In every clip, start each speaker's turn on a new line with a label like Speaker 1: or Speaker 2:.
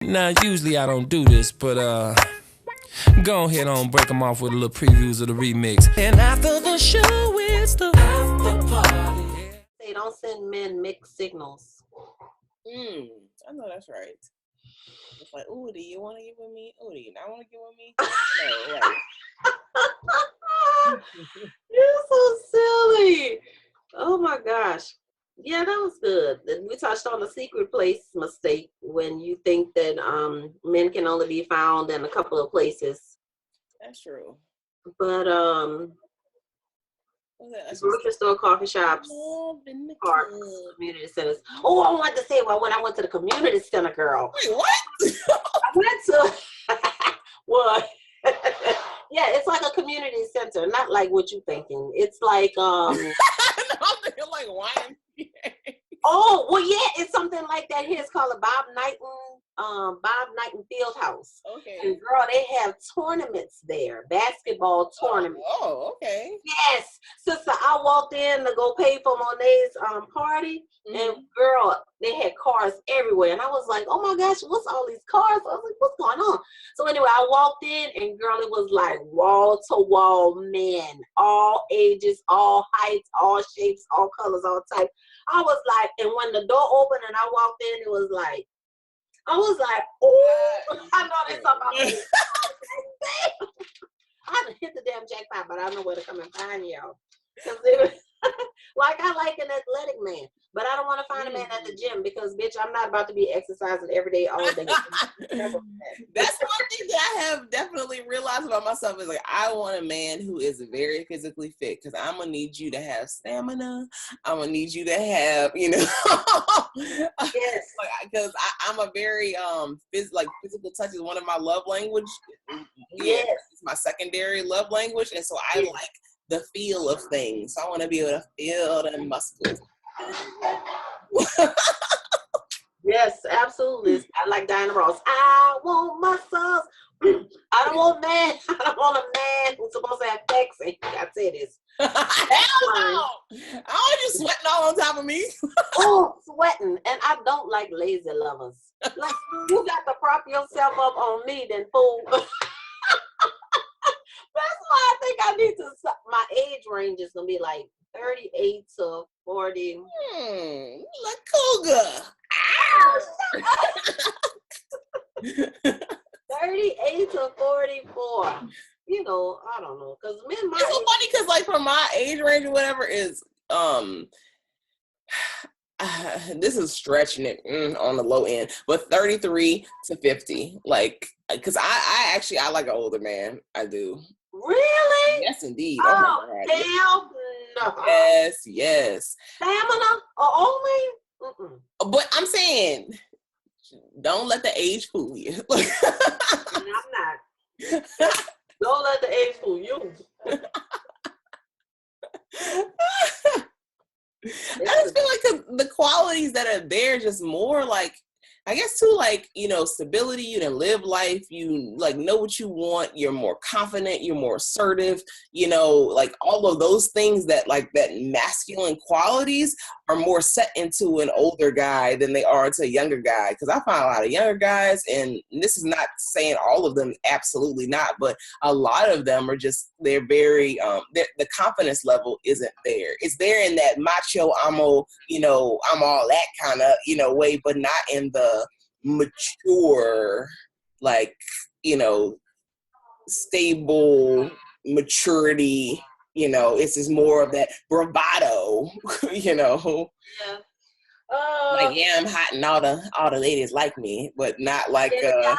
Speaker 1: Now, usually I don't do this, but go ahead on, break them off with a little previews of the remix. And after the show, it's the after party.
Speaker 2: They don't send men mixed signals.
Speaker 3: I know that's right. It's like, ooh, do you want to get with me? Ooh, do you not want to get with me? No, like.
Speaker 2: You're so silly. Oh my gosh. Yeah, that was good. We touched on the secret place mistake when you think that men can only be found in a couple of places.
Speaker 3: That's true.
Speaker 2: But grocery store, coffee shops, parks, community centers. Oh, I wanted to say, well, when I went to the community center, girl.
Speaker 3: Wait, what?
Speaker 2: I went to what? Yeah, it's like a community center, not like what you thinking. It's like
Speaker 3: I'm thinking like YMCA.
Speaker 2: Oh, well, yeah, it's something like that here. It's called a Bob Knighton Fieldhouse.
Speaker 3: Okay.
Speaker 2: And girl, they have tournaments there, basketball tournaments.
Speaker 3: Oh, okay.
Speaker 2: Yes. Sister, I walked in to go pay for Monet's party, and girl, they had cars everywhere. And I was like, oh my gosh, what's all these cars? I was like, what's going on? So anyway, I walked in, and girl, it was like wall to wall men, all ages, all heights, all shapes, all colors, all types. I was like, and when the door opened and I walked in, it was like, I was like, oh, I know there's something about me. I done hit the damn jackpot, but I don't know where to come and find y'all. Like, I like an athletic man, but I don't want to find a man at the gym because, bitch, I'm not about to be exercising every day, all day.
Speaker 3: That's one thing that I have definitely realized about myself is like, I want a man who is very physically fit because I'm going to need you to have stamina. I'm going to need you to have, yes. Because I'm a very, physical touch is one of my love language.
Speaker 2: Yes.
Speaker 3: It's my secondary love language. And so I like the feel of things. So I want to be able to feel the muscles.
Speaker 2: Yes, absolutely. I like Diana Ross. I want muscles. I don't want a man who's supposed to have sex. And I say this.
Speaker 3: Hell no! I want you sweating all on top of me.
Speaker 2: Oh, sweating. And I don't like lazy lovers. Like, you got to prop yourself up on me, then fool. That's why I think I need to, my age range is going to be like 38 to 40.
Speaker 3: Like cougar.
Speaker 2: 38 to 44. You know, I don't know. Because men might.
Speaker 3: It's so funny because, like, for my age range or whatever is, this is stretching it on the low end, but 33 to 50. Like, because I like an older man. I do.
Speaker 2: Really?
Speaker 3: Yes, indeed.
Speaker 2: Oh, hell no.
Speaker 3: Yes.
Speaker 2: Stamina or only? Mm-mm.
Speaker 3: But I'm saying, don't let the age fool you.
Speaker 2: I'm not. Don't let the age fool you.
Speaker 3: I just feel like the qualities that are there just more like, I guess too, like, you know, stability, you can live life, you like know what you want, you're more confident, you're more assertive, you know, like all of those things that like that masculine qualities are more set into an older guy than they are to a younger guy. Because I find a lot of younger guys, and this is not saying all of them, absolutely not, but a lot of them are just, they're very, the confidence level isn't there. It's there in that macho, I'm all that kind of, you know, way, but not in the mature, like, you know, stable maturity. You know, it's just more of that bravado, you know.
Speaker 2: Yeah.
Speaker 3: Like, yeah, I'm hot and all the ladies like me, but not like I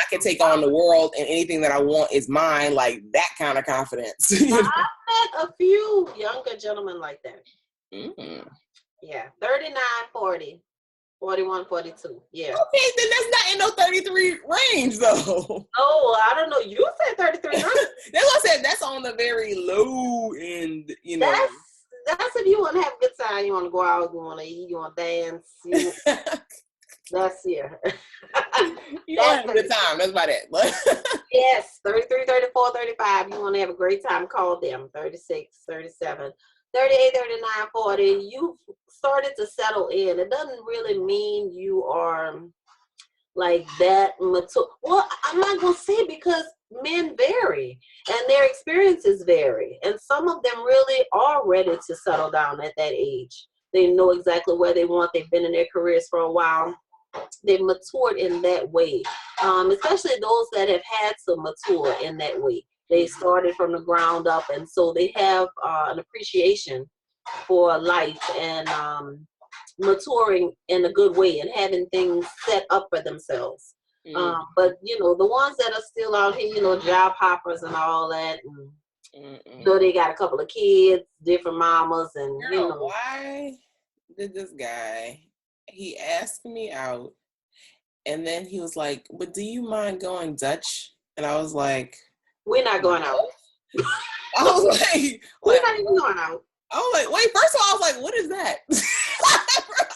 Speaker 3: can take on the world and anything that I want is mine, like that kind of confidence.
Speaker 2: I've met a few younger gentlemen like that.
Speaker 3: Mm-hmm.
Speaker 2: Yeah, 39, 40, 41, 42. Yeah.
Speaker 3: Okay, then that's not in no 33 range though.
Speaker 2: Oh, I don't know. You said 33 range.
Speaker 3: That's what I said. That's on the very low end, you know.
Speaker 2: That's if you want to have a good time, you want to go out, you want to eat, you want to dance. That's
Speaker 3: You want to have a good time. That's about it.
Speaker 2: Yes, 33, 34, 35. You want to have a great time, call them. 36, 37, 38, 39, 40. You've started to settle in. It doesn't really mean you are like that mature. Well, I'm not gonna say because men vary and their experiences vary, and some of them really are ready to settle down at that age. They know exactly where they want. They've been in their careers for a while. They've matured in that way, especially those that have had to mature in that way. They started from the ground up, and so they have an appreciation for life and maturing in a good way and having things set up for themselves. But the ones that are still out here, job hoppers and all that, and they got a couple of kids, different mamas, and
Speaker 3: why did this guy? He asked me out, and then he was like, "But do you mind going Dutch?" And I was like,
Speaker 2: "We're not going out."
Speaker 3: I was like,
Speaker 2: "We're not even going out."
Speaker 3: I was like, "Wait." First of all, I was like, "What is that?" I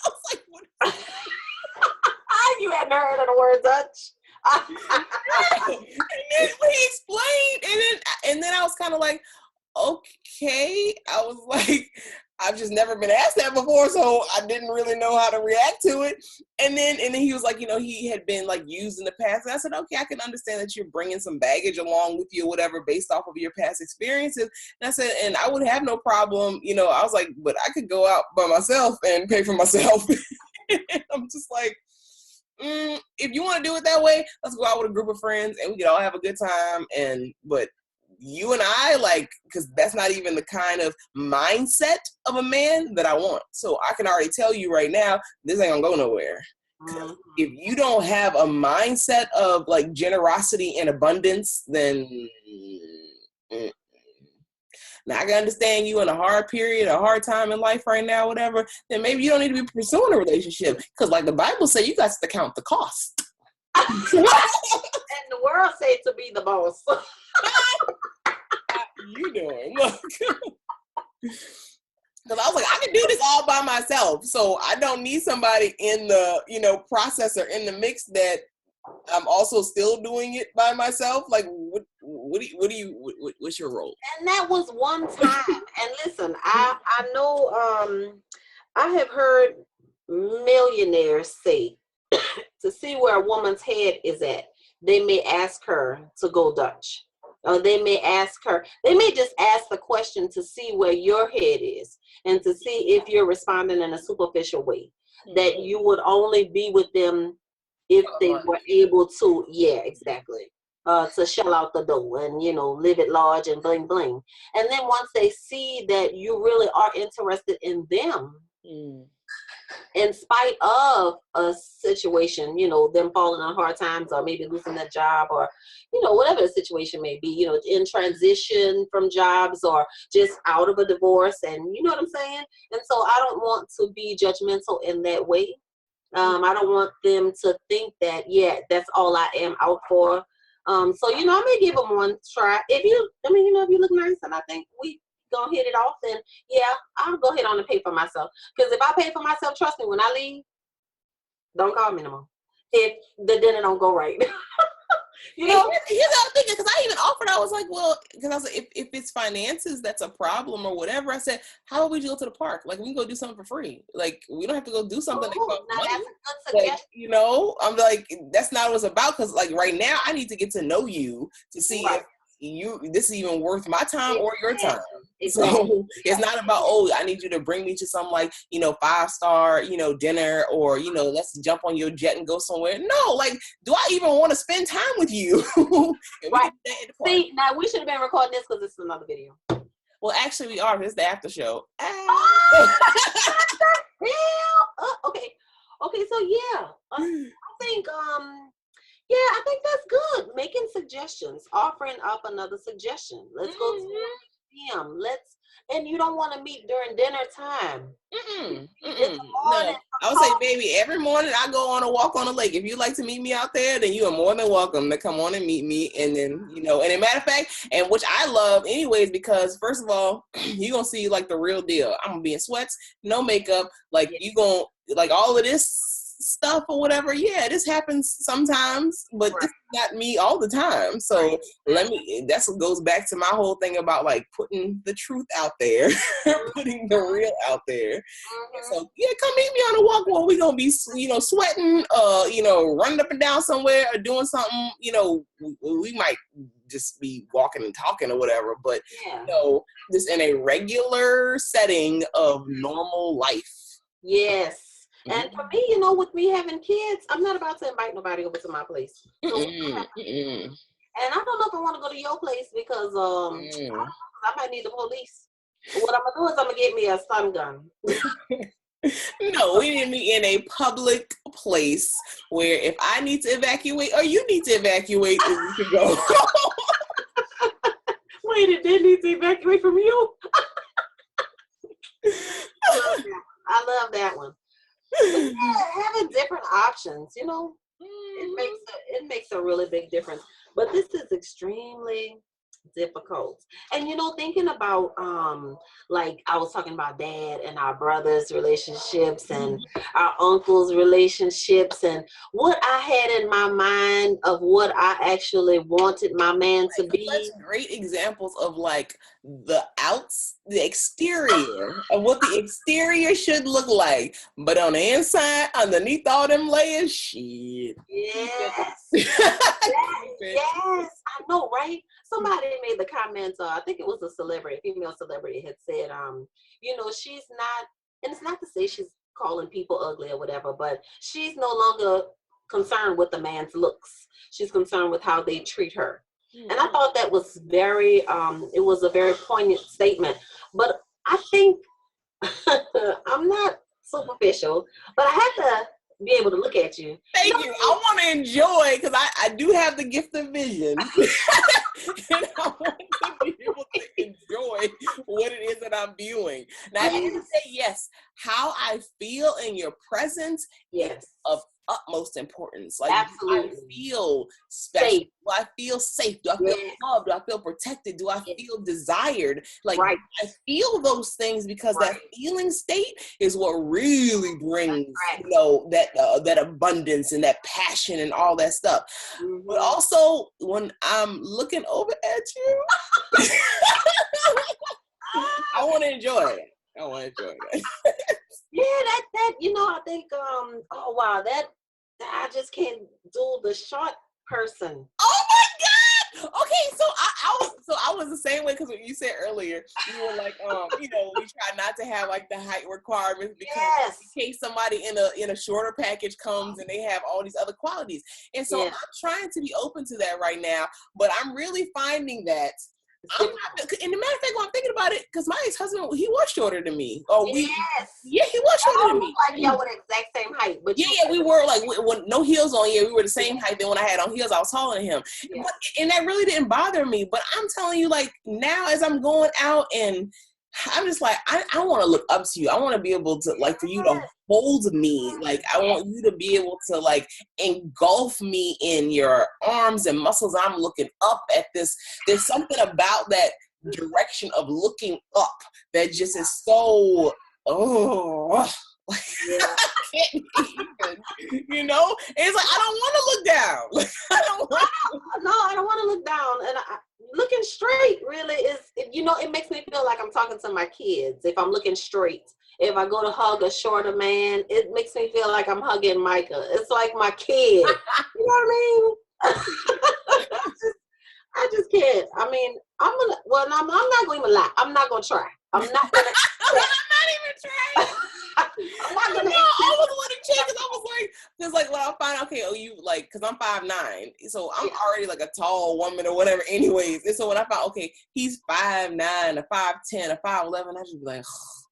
Speaker 3: was like, "What is that?"
Speaker 2: You hadn't heard of the word Dutch.
Speaker 3: And then he explained, and then I was kind of like, okay. I was like, I've just never been asked that before, so I didn't really know how to react to it. And then he was like, he had been like used in the past. And I said, okay, I can understand that you're bringing some baggage along with you or whatever based off of your past experiences. And I said, and I would have no problem, I was like, but I could go out by myself and pay for myself. I'm just like, if you want to do it that way, let's go out with a group of friends and we can all have a good time. But you and I, like, because that's not even the kind of mindset of a man that I want. So I can already tell you right now, this ain't gonna go nowhere. If you don't have a mindset of like generosity and abundance, then now I can understand you in a hard period, a hard time in life right now, whatever, then maybe you don't need to be pursuing a relationship. Because like the Bible says, you got to count the cost.
Speaker 2: And the world say to be the boss.
Speaker 3: You doing? Look. Because I was like, I can do this all by myself. So I don't need somebody in the, process or in the mix that I'm also still doing it by myself. Like, what's your role?
Speaker 2: And that was one time. And listen, I know, I have heard millionaires say to see where a woman's head is at, they may ask her to go Dutch. Or they may just ask the question to see where your head is and to see if you're responding in a superficial way. That you would only be with them if they were able to, to shell out the dough and, live it large and bling bling. And then once they see that you really are interested in them, in spite of a situation, them falling on hard times or maybe losing their job or, whatever the situation may be, in transition from jobs or just out of a divorce, and you know what I'm saying? And so I don't want to be judgmental in that way. I don't want them to think that, that's all I am out for. So, I may give them one try. If you look nice and I think we gonna hit it off, then I'll go ahead on and pay for myself. Because if I pay for myself, trust me, when I leave, don't call me no more. If the dinner don't go right.
Speaker 3: Here's what I'm thinking, because I even offered, I was like, well, because I was like, if it's finances that's a problem or whatever, I said, how about we go to the park? Like, we can go do something for free. Like, we don't have to go do something that costs money.
Speaker 2: That's a good suggestion.
Speaker 3: Like, I'm like, that's not what it's about, because like right now I need to get to know you to see if this is even worth my time or your time. So it's not about, I need you to bring me to some like, 5-star, dinner, or, let's jump on your jet and go somewhere. No, like, do I even want to spend time with you?
Speaker 2: Right. See, now we should have been recording this because this is another video.
Speaker 3: Well, actually we are. This is the after show.
Speaker 2: Okay, so I think that's good. Making suggestions, offering up another suggestion. Let's go to the museum. And you don't want to meet during dinner time.
Speaker 3: No. I would say, baby, every morning I go on a walk on the lake. If you'd like to meet me out there, then you are more than welcome to come on and meet me. And then, and as a matter of fact, and which I love anyways, because first of all, you're going to see like the real deal. I'm going to be in sweats, no makeup. Like you going to, like all of this stuff or whatever, yeah, this happens sometimes, but this is not me all the time. So that's what goes back to my whole thing about like putting the truth out there, putting the real out there. So yeah, come meet me on a walk where we gonna be, sweating, running up and down somewhere or doing something, we might just be walking and talking or whatever, but just in a regular setting of normal life.
Speaker 2: Yes. And for me, with me having kids, I'm not about to invite nobody over to my place. So, and I don't know if I want to go to your place because I might need the police. What I'm gonna do is I'm gonna get me a stun gun.
Speaker 3: No, we need to be in a public place where if I need to evacuate or you need to evacuate, we can go.
Speaker 2: Wait, did they need to evacuate from you? I love that one. But yeah, having different options, it makes a really big difference. But this is extremely difficult. And thinking about like I was talking about dad and our brothers' relationships and our uncles' relationships and what I had in my mind of what I actually wanted my man to be.
Speaker 3: Such great examples of like the exterior of what the exterior should look like, but on the inside, underneath all them layers, shit.
Speaker 2: Yes. Yes, I know, right? Somebody made the comment, I think it was a female celebrity had said, she's not, and it's not to say she's calling people ugly or whatever, but she's no longer concerned with the man's looks. She's concerned with how they treat her. And I thought that was it was a very poignant statement. But I think I'm not superficial, but I have to be able to look at you.
Speaker 3: Thank you. I want to enjoy, because I do have the gift of vision. And I want to be able to enjoy what it is that I'm viewing. Now, I need to say yes. How I feel in your presence is of utmost importance. Like,
Speaker 2: absolutely.
Speaker 3: Do I feel special?
Speaker 2: Safe.
Speaker 3: Do I feel safe? Do I feel loved? Do I feel protected? Do I feel desired? Like, I feel those things because that feeling state is what really brings, that abundance and that passion and all that stuff. But also, when I'm looking over at you, I want to enjoy it.
Speaker 2: Yeah, that I think oh wow, that I just can't do the short person.
Speaker 3: Oh my God! Okay, so I was the same way, because what you said earlier, you were like, we try not to have like the height requirements because in case somebody in a shorter package comes and they have all these other qualities. And so I'm trying to be open to that right now, but I'm really finding that and the matter of fact, when I'm thinking about it, because my ex-husband, he was shorter than me. He was shorter than me.
Speaker 2: Like y'all were the exact same height, but
Speaker 3: we were like, when no heels on. We were the same height. Then when I had on heels, I was taller than him. And that really didn't bother me. But I'm telling you, like, now as I'm going out and I'm just like, I want to look up to you. I want to be able to, like, for you to hold me. Like, I want you to be able to, like, engulf me in your arms and muscles. I'm looking up at this. There's something about that direction of looking up that just is so, I can't even, it's like, I don't want to look down.
Speaker 2: I don't want to look down. And looking straight really is, it makes me feel like I'm talking to my kids. If I'm looking straight, if I go to hug a shorter man, it makes me feel like I'm hugging Micah. It's like my kid. You know what I mean? I just can't. I mean, I'm not going to lie. I'm not going to try. I'm not going to.
Speaker 3: I'm not even trying.
Speaker 2: I'm not going to.
Speaker 3: I was want to check, because I was like, because like when I find out, because I'm 5'9", so I'm already like a tall woman or whatever anyways. And so when I found, he's 5'9", a 5'10", a 5'11", I just be like,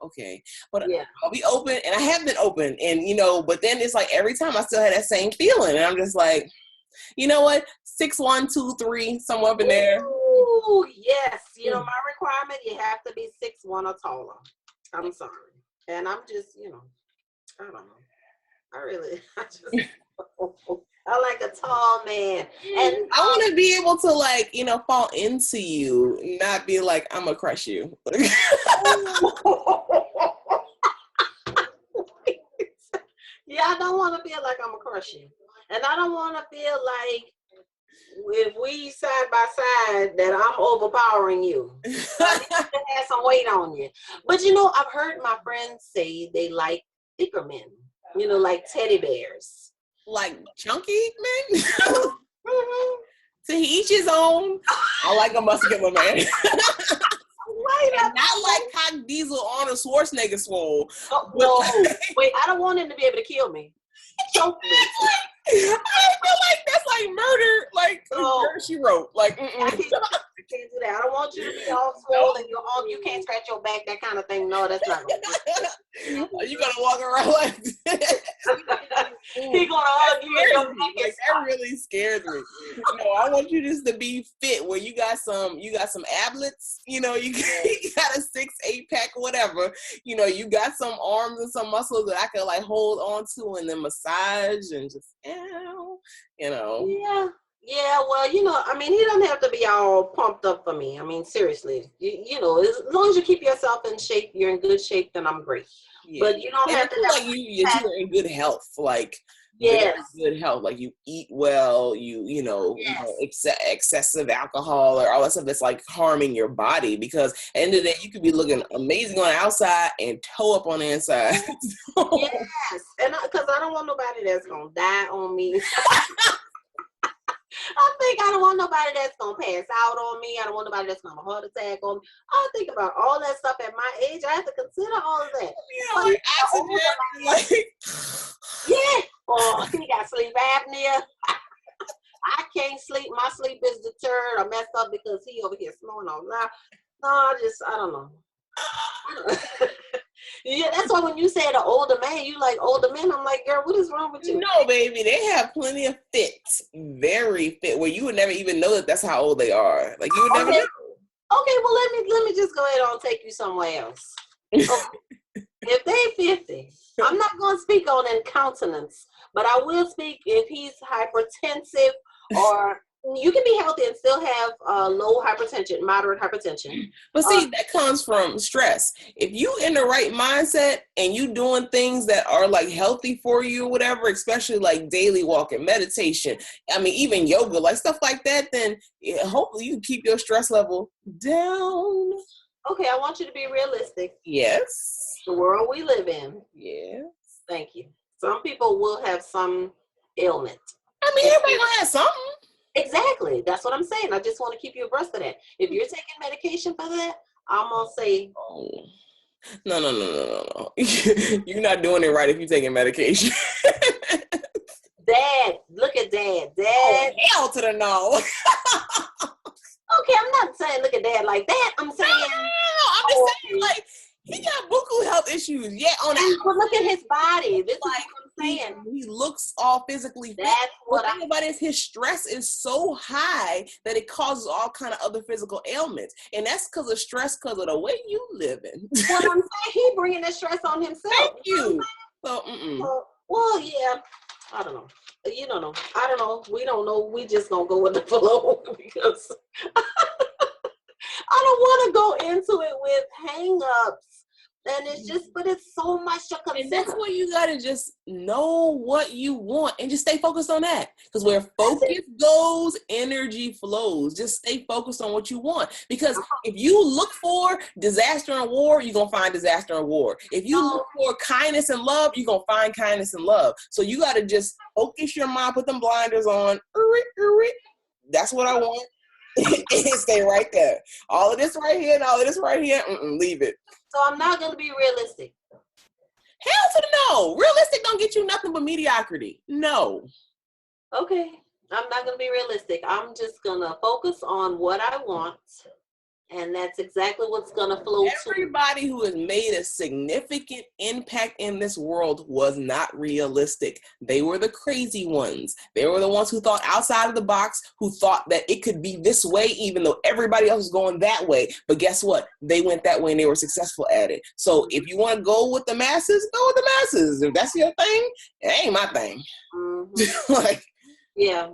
Speaker 3: okay. But I'll be open, and I have been open, and but then it's like every time I still had that same feeling, and I'm just like, you know what, 6'1", 2'3", somewhere up in there.
Speaker 2: Ooh, yes. My requirement, you have to be 6'1" or taller. I'm sorry. And I'm just, I don't know. I like a tall man. And
Speaker 3: I want to be able to, like, fall into you, not be like, I'm going to crush you.
Speaker 2: Yeah, I don't want to feel like I'm a crush you. And I don't want to feel like if we side by side that I'm overpowering you. I need to have some weight on you. But I've heard my friends say they like thicker men, like teddy bears.
Speaker 3: Like chunky men?
Speaker 2: Mm-hmm.
Speaker 3: To each his own. I like a muscular man. And not like Cock Diesel Arnold Schwarzenegger swole.
Speaker 2: Oh, no. Wait, I don't want him to be able to kill me. Choke me.
Speaker 3: I feel like that's like murder. Like murder she wrote. Like
Speaker 2: I can't do that. I don't want you to be all swollen. You can't scratch your back, that kind of thing. No, that's not good.
Speaker 3: You gonna walk around like
Speaker 2: he gonna hug you.
Speaker 3: Like, that really scares me. I want you just to be fit where you got some ablets, you got a 6-8 pack or whatever, you got some arms and some muscles that I can like hold on to and then massage and just
Speaker 2: Yeah, well, he doesn't have to be all pumped up for me. I mean, seriously, as long as you keep yourself in shape, you're in good shape, then I'm great. Yeah. But you don't have to
Speaker 3: like you're in good health, like good health, like you eat well, excessive alcohol or all that stuff that's like harming your body, because at the end of the day you could be looking amazing on the outside and toe up on the inside.
Speaker 2: Yes, and because I don't want nobody that's gonna die on me. I don't want nobody that's gonna pass out on me. I don't want nobody that's gonna have a heart attack on me. I think about all that stuff at my age. I have to consider all of that. Or he got sleep apnea. I can't sleep. My sleep is deterred or messed up because he over here snoring all loud. No, I don't know. Yeah, that's why when you say the older man, you like older men. I'm like, girl, what is wrong with you?
Speaker 3: No, baby, they have plenty of fits, very fit, where you would never even know that that's how old they are. Like you would never know.
Speaker 2: Okay, well let me just go ahead and take you somewhere else. Okay. If they 50, I'm not going to speak on incontinence, but I will speak if he's hypertensive, or you can be healthy and still have low hypertension, moderate hypertension.
Speaker 3: But see, that comes from stress. If you in the right mindset and you doing things that are like healthy for you or whatever, especially like daily walking, meditation, even yoga, like stuff like that, then hopefully you can keep your stress level down. Okay,
Speaker 2: I want you to be realistic.
Speaker 3: Yes.
Speaker 2: The world we live in.
Speaker 3: Yes.
Speaker 2: Thank you. Some people will have some ailment.
Speaker 3: Everybody gonna have something.
Speaker 2: Exactly. That's what I'm saying. I just want to keep you abreast of that. If you're taking medication for that, I'm going to say...
Speaker 3: No. You're not doing it right if you're taking medication.
Speaker 2: Dad. Look at Dad. Dad.
Speaker 3: Oh, hell to the no.
Speaker 2: Okay, I'm not saying look at Dad like that. I'm saying...
Speaker 3: No. I'm just saying, like, he got buku health issues. Yeah,
Speaker 2: but look at his body. This is what I'm saying.
Speaker 3: He looks all physically fit.
Speaker 2: That's what
Speaker 3: the thing about it is his stress is so high that it causes all kind of other physical ailments. And that's because of stress, because of the way you living.
Speaker 2: What I'm saying, he bringing the stress on himself.
Speaker 3: Thank you.
Speaker 2: Well, yeah. I don't know. You don't know. I don't know. We don't know. We just gonna go with the flow because I don't want to go into it with hang-ups. And it's just, but it's so much to consider.
Speaker 3: And that's where you gotta just know what you want and just stay focused on that. Because where focus goes, energy flows. Just stay focused on what you want. Because if you look for disaster and war, you're gonna find disaster and war. If you look for kindness and love, you're gonna find kindness and love. So you gotta just focus your mind, put them blinders on. That's what I want. And stay right there. All of this right here and all of this right here, leave it.
Speaker 2: So I'm not going to be realistic.
Speaker 3: Hell to the no. Realistic don't get you nothing but mediocrity. No.
Speaker 2: Okay. I'm not going to be realistic. I'm just going to focus on what I want. And that's exactly what's going to flow.
Speaker 3: Everybody who has made a significant impact in this world was not realistic. They were the crazy ones. They were the ones who thought outside of the box, who thought that it could be this way, even though everybody else was going that way. But guess what? They went that way and they were successful at it. So if you want to go with the masses, go with the masses. If that's your thing, it ain't my thing.
Speaker 2: Mm-hmm. Yeah.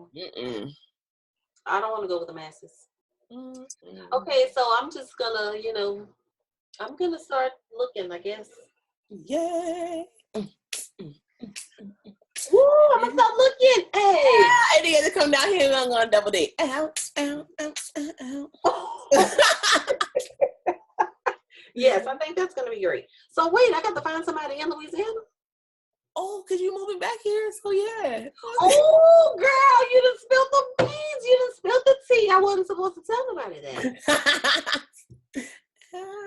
Speaker 2: I don't want to go with the masses. Okay, so I'm just gonna, I'm gonna start looking, I guess.
Speaker 3: Yay!
Speaker 2: Woo, I'm gonna stop looking. Hey.
Speaker 3: And then to come down here and I'm gonna double date. Ow, ow, ow, ow, ow.
Speaker 2: Yes, I think that's gonna be great. So wait, I got to find somebody in Louisiana.
Speaker 3: Oh, cause you moving back here, so yeah.
Speaker 2: Oh, girl, you done spilled the beans. You done spilled the tea. I wasn't supposed to tell nobody that.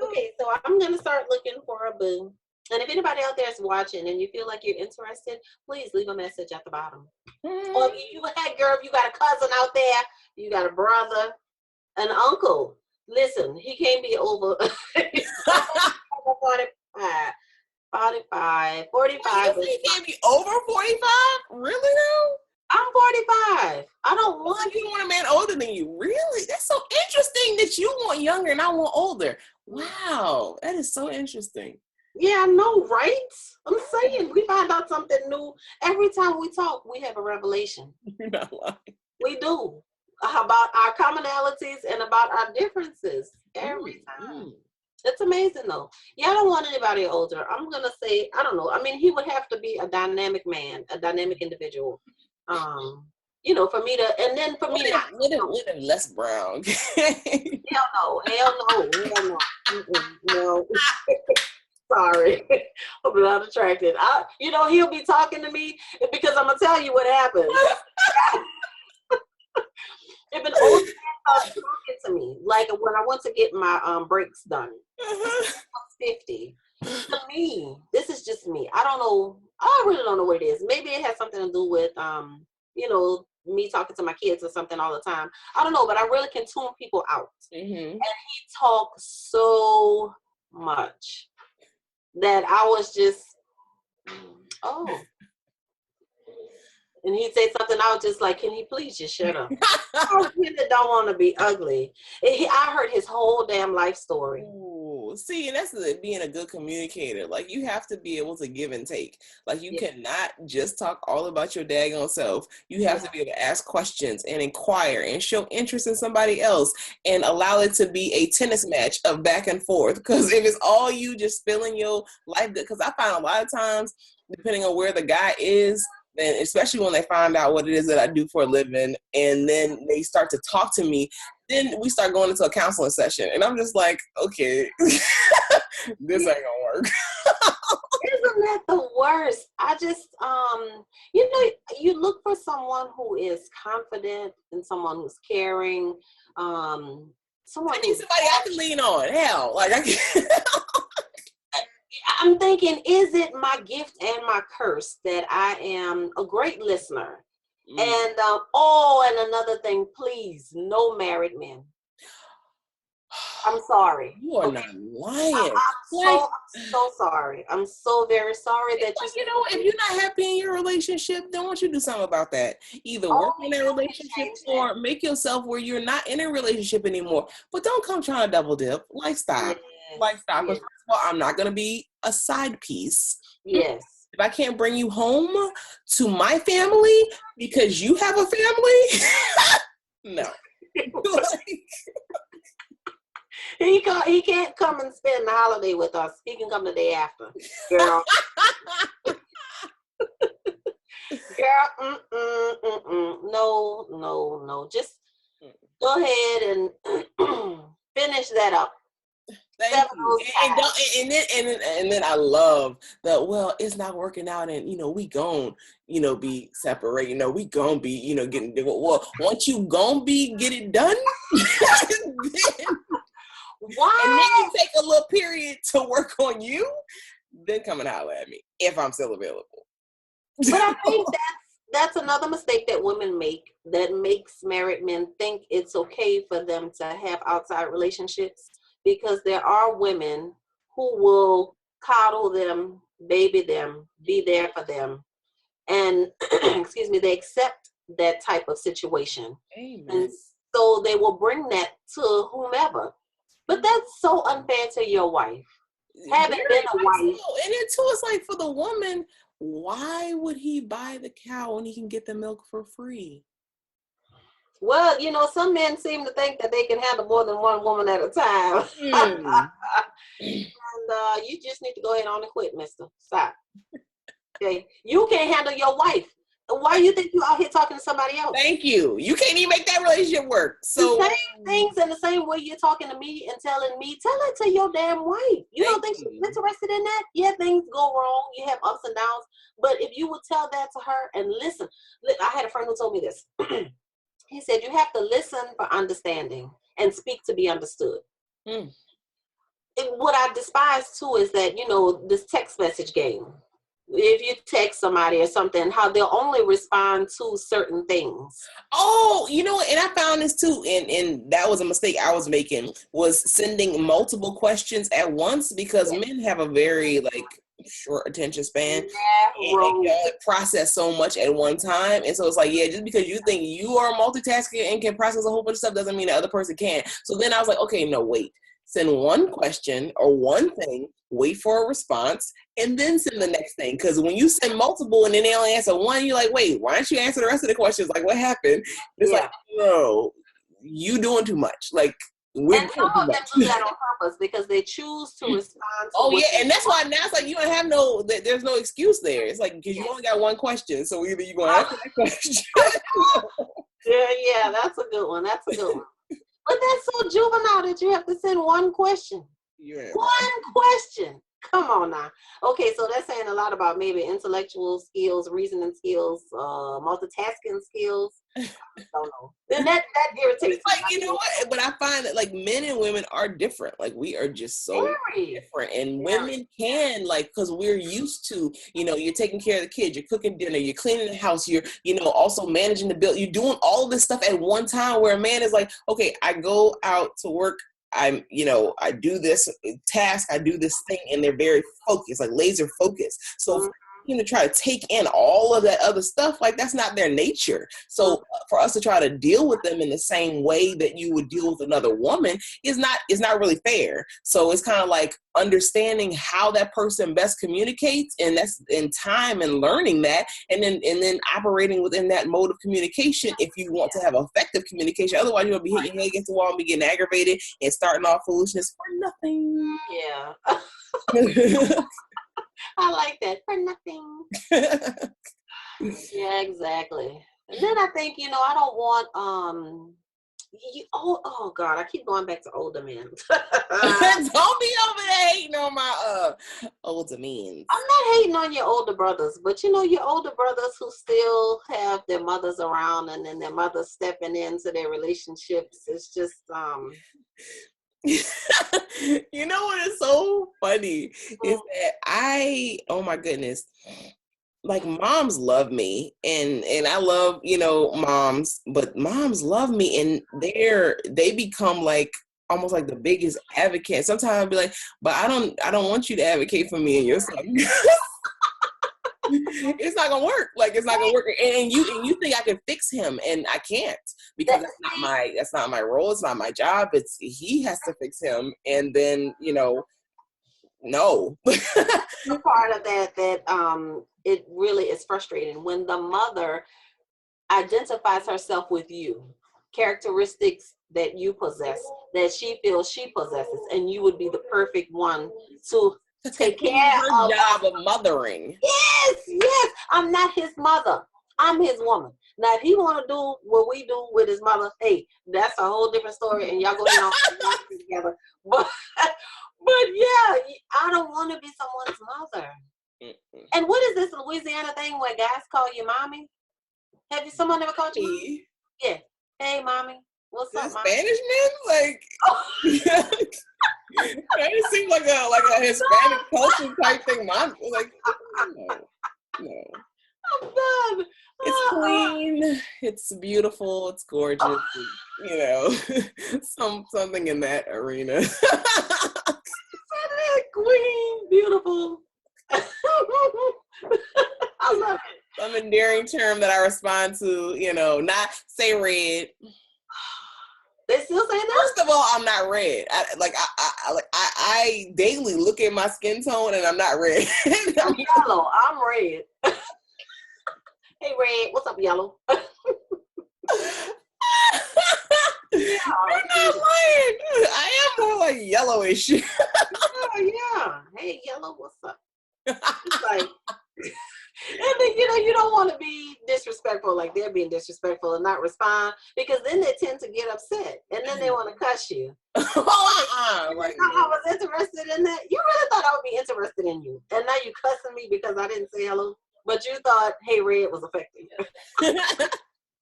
Speaker 2: Okay, so I'm gonna start looking for a boo. And if anybody out there is watching and you feel like you're interested, please leave a message at the bottom. Or if you had, girl, if you got a cousin out there, you got a brother, an uncle. Listen, he can't be over 45.
Speaker 3: You can't be over 45? Really though?
Speaker 2: I'm 45. I don't want
Speaker 3: you want a man older than you. Really? That's so interesting that you want younger and I want older. Wow, that is so interesting.
Speaker 2: Yeah, I know, right? I'm saying we find out something new every time we talk. We have a revelation.
Speaker 3: You're not lying.
Speaker 2: We do about our commonalities and about our differences every time. It's amazing though. Yeah, I don't want anybody older. I'm gonna say I don't know. I mean, he would have to be a dynamic man, a dynamic individual. You know, for me to, and then for me not.
Speaker 3: With him less brown.
Speaker 2: Hell no. No. Sorry, I'm not attracted. You know, he'll be talking to me because I'm gonna tell you what happened. If an old man starts talking to me, like when I went to get my brakes done, I was 50. To me, this is just me. I don't know. I really don't know what it is. Maybe it has something to do with you know, me talking to my kids or something all the time. I don't know, but I really can tune people out. And he talks so much that I was just, oh. And he'd say something, I was just like, can he please just shut up? I really don't want to be ugly. I heard his whole damn life story.
Speaker 3: Ooh, see, and that's being a good communicator. Like, you have to be able to give and take. Like, you cannot just talk all about your daggone self. You have to be able to ask questions and inquire and show interest in somebody else and allow it to be a tennis match of back and forth. Because if it's all you just spilling your life, because I find a lot of times, depending on where the guy is, and especially when they find out what it is that I do for a living, and then they start to talk to me, then we start going into a counseling session. And I'm just like, okay, this ain't gonna work.
Speaker 2: Isn't that the worst? I just, you know, you look for someone who is confident and someone who's caring. I
Speaker 3: need somebody I can lean on. Hell, like I can.
Speaker 2: I'm thinking, is it my gift and my curse that I am a great listener? And and another thing, please, no married men. I'm sorry.
Speaker 3: You are not lying.
Speaker 2: I'm so sorry. I'm so very sorry that
Speaker 3: you know, if you're not happy in your relationship, then why don't you do something about that? Either work in that relationship or make yourself where you're not in a relationship anymore. But don't come trying to double dip. Like, stop. Like, stop. First of all, I'm not going to be a side piece.
Speaker 2: Yes.
Speaker 3: If I can't bring you home to my family because you have a family, no.
Speaker 2: He can't come and spend the holiday with us. He can come the day after. Girl. Girl, no. Just go ahead and finish that up.
Speaker 3: Thank you. And then I love that, well, it's not working out and, you know, we gon', you know, be separated. You know, we gon' be, you know, getting, well, once you gon' be, get it done.
Speaker 2: Why?
Speaker 3: And then you take a little period to work on you, then come and holler at me if I'm still available.
Speaker 2: But I think that's another mistake that women make that makes married men think it's okay for them to have outside relationships, because there are women who will coddle them, baby them, be there for them, and excuse me, they accept that type of situation.
Speaker 3: Amen.
Speaker 2: And so they will bring that to whomever. But that's so unfair to your wife. Having been a wife.
Speaker 3: And then too, it's like, for the woman, why would he buy the cow when he can get the milk for free?
Speaker 2: Well, you know, some men seem to think that they can handle more than one woman at a time. And you just need to go ahead on and quit, mister. Stop. Okay, you can't handle your wife. Why do you think you out here talking to somebody else?
Speaker 3: Thank you. You can't even make that relationship work. So
Speaker 2: the same things in the same way you're talking to me and telling me, tell it to your damn wife. You don't think she's interested in that? Yeah, things go wrong. You have ups and downs. But if you would tell that to her and listen, I had a friend who told me this. He said, you have to listen for understanding and speak to be understood. And what I despise too is that, this text message game. If you text somebody or something, how they'll only respond to certain things.
Speaker 3: Oh, and I found this too, and that was a mistake I was making, was sending multiple questions at once, because men have a very short attention span, and y'all process so much at one time, and so it's just because you think you are multitasking and can process a whole bunch of stuff doesn't mean the other person can. So then I was like, okay, no, wait. Send one question or one thing, wait for a response, and then send the next thing. Because when you send multiple and then they only answer one, you're like, wait, why don't you answer the rest of the questions? Like, what happened? It's no, you doing too much.
Speaker 2: And some of them do that on purpose because they choose to respond to
Speaker 3: and that's why now it's you don't have there's no excuse there. It's because you only got one question, so either you're going to answer that question.
Speaker 2: Yeah, that's a good one. That's a good one. But that's so juvenile that you have to send one question.
Speaker 3: Yeah.
Speaker 2: One question. Come on now. Okay, so that's saying a lot about maybe intellectual skills, reasoning skills, multitasking skills. I don't know. Then that irritates me.
Speaker 3: You know what? But I find that men and women are different. We are just so different. And women can because we're used to, you're taking care of the kids, you're cooking dinner, you're cleaning the house, you're, also managing the bill. You're doing all this stuff at one time, where a man is okay, I go out to work. I do this task, I do this thing, and they're very focused, laser focused. So to try to take in all of that other stuff, that's not their nature. So for us to try to deal with them in the same way that you would deal with another woman is not really fair. So it's kind of understanding how that person best communicates, and that's in time and learning that, and then operating within that mode of communication if you want to have effective communication. Otherwise, you'll be hitting your head against the wall and be getting aggravated and starting off foolishness for nothing.
Speaker 2: Yeah. I like that. For nothing. Yeah, exactly. And then I think, I don't want oh God, I keep going back to older men.
Speaker 3: Don't be over there hating on my older men.
Speaker 2: I'm not hating on your older brothers, but your older brothers who still have their mothers around, and then their mothers stepping into their relationships. It's just
Speaker 3: You know what is so funny is that oh my goodness, moms love me, and I love moms, but moms love me, and they become almost the biggest advocate. Sometimes I'll be but I don't want you to advocate for me and your son. It's not gonna work. It's not gonna work. And you think I can fix him, and I can't, because that's not my role. It's not my job. He has to fix him. And then no.
Speaker 2: The part of that it really is frustrating when the mother identifies herself with you, characteristics that you possess, that she feels she possesses, and you would be the perfect one to take care of
Speaker 3: her job of mothering.
Speaker 2: Yes. I'm not his mother. I'm his woman. Now, if he want to do what we do with his mother, hey, that's a whole different story, and y'all go ahead on together. But yeah, I don't want to be someone's mother. And what is this Louisiana thing where guys call you mommy? Have someone ever called you mommy? Yeah. Hey, mommy. What's up, mommy?
Speaker 3: Spanish men? That seems like a Hispanic culture type thing. Mom, no.
Speaker 2: I'm done.
Speaker 3: It's clean. It's beautiful. It's gorgeous. Something in that arena.
Speaker 2: Queen, beautiful. I love it.
Speaker 3: Some endearing term that I respond to, not say red.
Speaker 2: They still say that?
Speaker 3: First of all, I'm not red. I daily look at my skin tone, and I'm not red.
Speaker 2: I'm yellow. I'm red. Hey, red. What's up, yellow?
Speaker 3: You're not lying. I am more yellowish.
Speaker 2: Yeah. Hey, yellow. What's up? It's disrespectful, like they're being disrespectful and not respond, because then they tend to get upset and then they want to cuss you.
Speaker 3: Like,
Speaker 2: I was interested in that. You really thought I would be interested in you, and now you cussing me because I didn't say hello, but you thought, hey, Red was affecting you.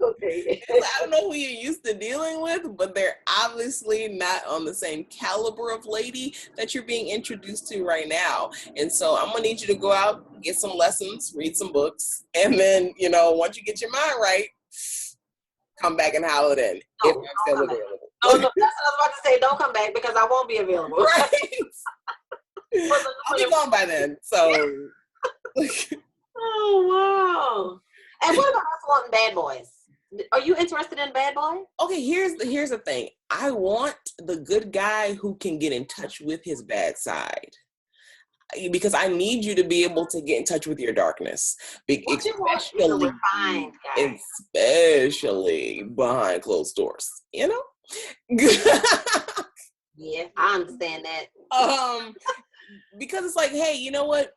Speaker 2: Okay.
Speaker 3: I don't know who you're used to dealing with, but they're obviously not on the same caliber of lady that you're being introduced to right now. And so I'm gonna need you to go out, get some lessons, read some books, and then, you know, once you get your mind right, come back and holler then. If I'm still available.
Speaker 2: Oh, no, that's what I was about to say. Don't come back because I won't be available.
Speaker 3: Right. I'll be gone by then. So.
Speaker 2: Oh, wow. And what about us wanting bad boys? Are you interested in bad boy?
Speaker 3: Okay, here's the thing. I want the good guy who can get in touch with his bad side. Because I need you to be able to get in touch with your darkness. Especially behind closed doors, you know?
Speaker 2: Yeah, I understand that.
Speaker 3: Because it's like, hey, you know what?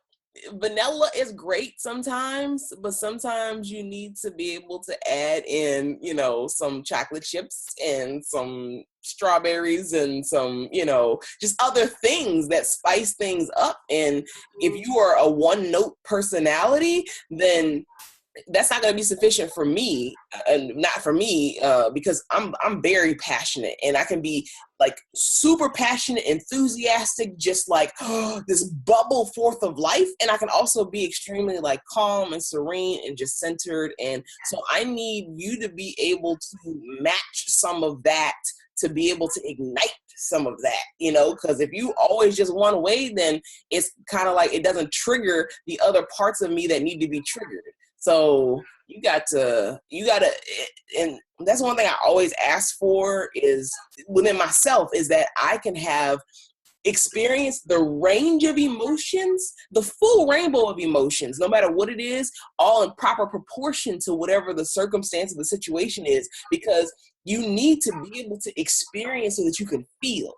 Speaker 3: Vanilla is great sometimes, but sometimes you need to be able to add in, you know, some chocolate chips and some strawberries and some, you know, just other things that spice things up. And if you are a one-note personality, then that's not going to be sufficient for me, and not for me, because I'm very passionate, and I can be like super passionate, enthusiastic, just like this bubble forth of life. And I can also be extremely like calm and serene and just centered. And so I need you to be able to match some of that, to be able to ignite some of that, you know, because if you always just one way, then it's kind of like it doesn't trigger the other parts of me that need to be triggered. So you gotta, and that's one thing I always ask for is within myself, is that I can have experienced the range of emotions, the full rainbow of emotions, no matter what it is, all in proper proportion to whatever the circumstance of the situation is, because you need to be able to experience so that you can feel.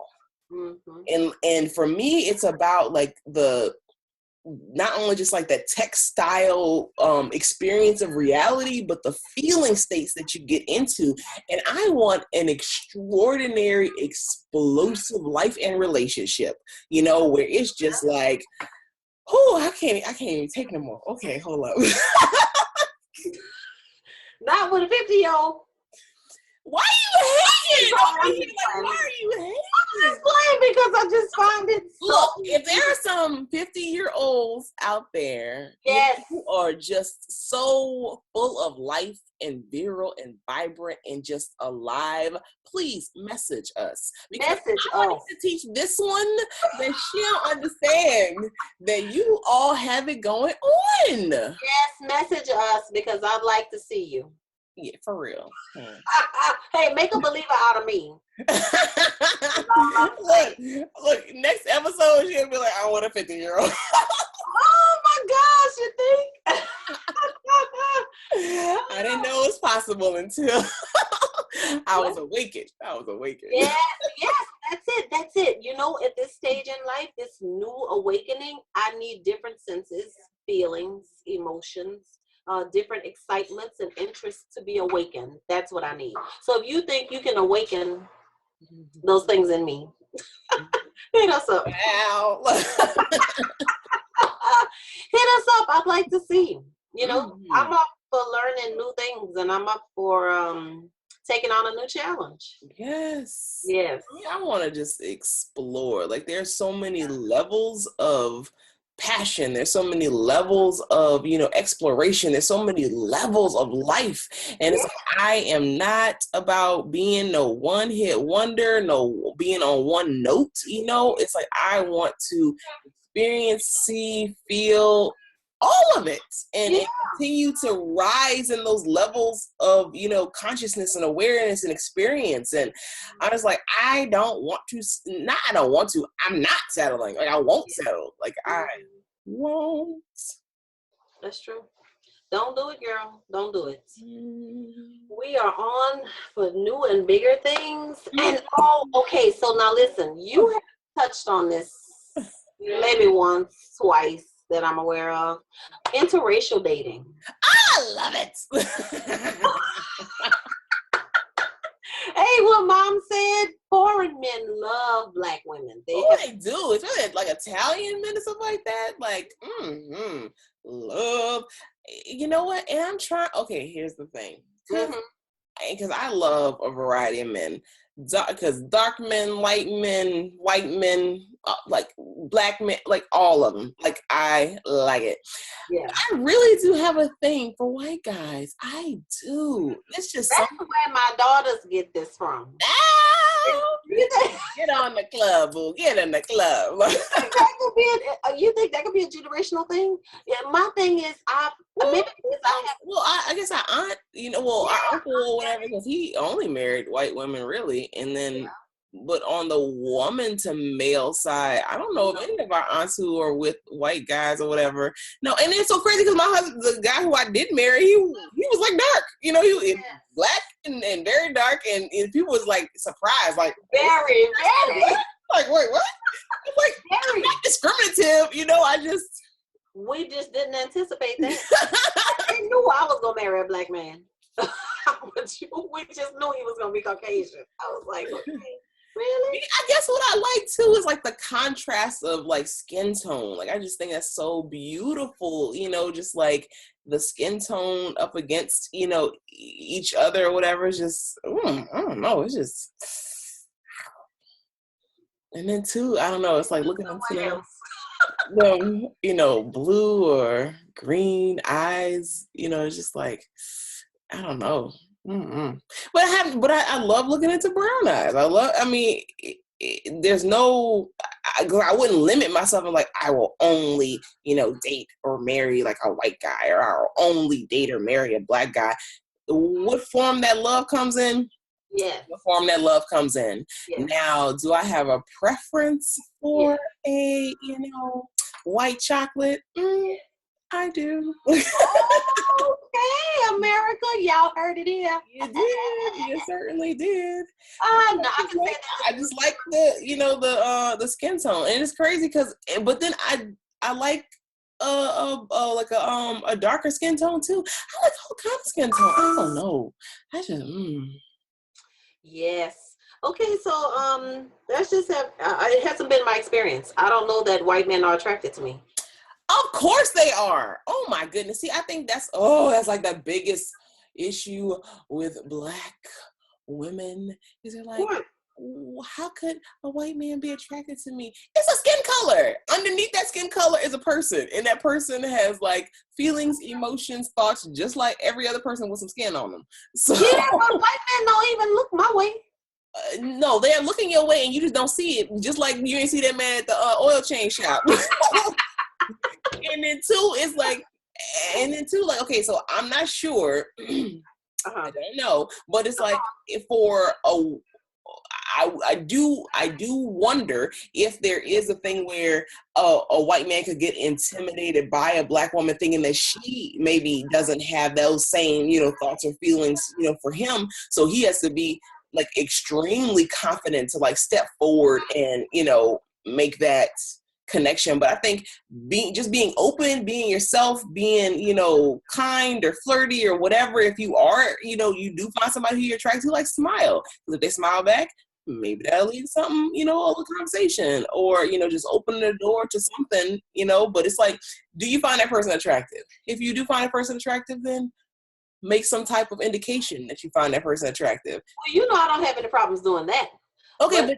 Speaker 3: Mm-hmm. And for me, it's about like not only just like that textile experience of reality, but the feeling states that you get into. And I want an extraordinary, explosive life and relationship, you know, where it's just like, oh, I can't even take no more. Okay, hold up.
Speaker 2: Not with a 50-year-old.
Speaker 3: Why are you hating? Why are you hating?
Speaker 2: I'm just playing because I just find it so.
Speaker 3: Look, if there are some 50-year-olds out there,
Speaker 2: yes,
Speaker 3: who are just so full of life and virile and vibrant and just alive, please message us. Because I want to teach this one that she'll understand that you all have it going on.
Speaker 2: Yes, message us because I'd like to see you.
Speaker 3: Yeah, for real.
Speaker 2: Hey, make a believer out of me.
Speaker 3: look, next episode she'll be like, I want a 50-year-old.
Speaker 2: Oh my gosh, you think?
Speaker 3: I didn't know it was possible until I was awakened.
Speaker 2: Yes, that's it. You know, at this stage in life, this new awakening, I need different senses, feelings, emotions, different excitements and interests to be awakened. That's what I need. So if you think you can awaken those things in me, hit us up.
Speaker 3: Wow.
Speaker 2: Hit us up. I'd like to see you. You know, I'm up for learning new things, and I'm up for taking on a new challenge.
Speaker 3: Yes.
Speaker 2: I
Speaker 3: want to just explore. Like, there's so many levels of passion, there's so many levels of, you know, exploration, there's so many levels of life, and it's like, I am not about being no one-hit wonder, no being on one note, you know. It's like I want to experience, see, feel all of it, and continue to rise in those levels of, you know, consciousness and awareness and experience. And I was like, I'm not settling. Like, I won't settle. Like, I won't.
Speaker 2: That's true. Don't do it, girl. Don't do it. We are on for new and bigger things. And okay. So now listen, you have touched on this maybe once, twice, that I'm aware of. Interracial dating.
Speaker 3: I love it.
Speaker 2: Hey, what mom said, foreign men love black women.
Speaker 3: They do. It's really like Italian men and stuff like that. Like, love. You know what? And I'm trying. Okay, here's the thing. Because I love a variety of men. Because dark men, light men, white men, like black men, like all of them. Like, I like it.
Speaker 2: Yeah.
Speaker 3: I really do have a thing for white guys. I do. It's just
Speaker 2: that's where my daughters get this from.
Speaker 3: Get on the club, boo. Get in the club.
Speaker 2: You think that could be a generational thing? Yeah, my thing is, I guess
Speaker 3: our aunt, our uncle or whatever, because he only married white women, really, and then. But on the woman to male side, I don't know of any of our aunts who are with white guys or whatever. No, and it's so crazy because my husband, the guy who I did marry, he was like dark. He was black and very dark, and people was like surprised, like
Speaker 2: very.
Speaker 3: Like, wait, what? It's like I'm not discriminative,
Speaker 2: we just didn't anticipate that. I knew I was gonna marry a black man. We just knew he was gonna be Caucasian. I was like, okay. Really?
Speaker 3: I guess what I like too is like the contrast of like skin tone. Like I just think that's so beautiful, just like the skin tone up against, each other or whatever. It's just, I don't know. It's just, and then too, I don't know. It's like looking into them, blue or green eyes, it's just like, I don't know. But I love looking into brown eyes. There's no, I wouldn't limit myself and like, I will only, date or marry like a white guy, or I'll only date or marry a black guy. What form that love comes in?
Speaker 2: Yeah.
Speaker 3: What form that love comes in.
Speaker 2: Yeah.
Speaker 3: Now, do I have a preference for a, white chocolate? I do.
Speaker 2: Okay, America, y'all heard it here.
Speaker 3: You did. You certainly did.
Speaker 2: No, I can say that.
Speaker 3: I just like the skin tone, and it's crazy but then I like a darker skin tone too. I like all kinds of skin tone. I don't know. I just
Speaker 2: Yes. Okay, so that's just it hasn't been my experience. I don't know that white men are attracted to me.
Speaker 3: Of course they are. Oh my goodness. See, I think that's like the biggest issue with black women. Is it like, how could a white man be attracted to me? It's a skin color. Underneath that skin color is a person. And that person has like feelings, emotions, thoughts, just like every other person with some skin on them. So,
Speaker 2: yeah, but white men don't even look my way.
Speaker 3: No, they're looking your way and you just don't see it. Just like you ain't see that man at the oil change shop. And then two, it's like, okay, so I'm not sure. I don't know, but it's like I do wonder if there is a thing where a white man could get intimidated by a black woman thinking that she maybe doesn't have those same, thoughts or feelings, for him. So he has to be like extremely confident to like step forward and, make that connection. But I think being open, being yourself, being, kind or flirty or whatever, if you are, you do find somebody who you're attracted to, like smile. Because if they smile back, maybe that'll lead to something, a conversation or, just open the door to something, but it's like, do you find that person attractive? If you do find a person attractive, then make some type of indication that you find that person attractive.
Speaker 2: Well, I don't have any problems doing that.
Speaker 3: Okay, but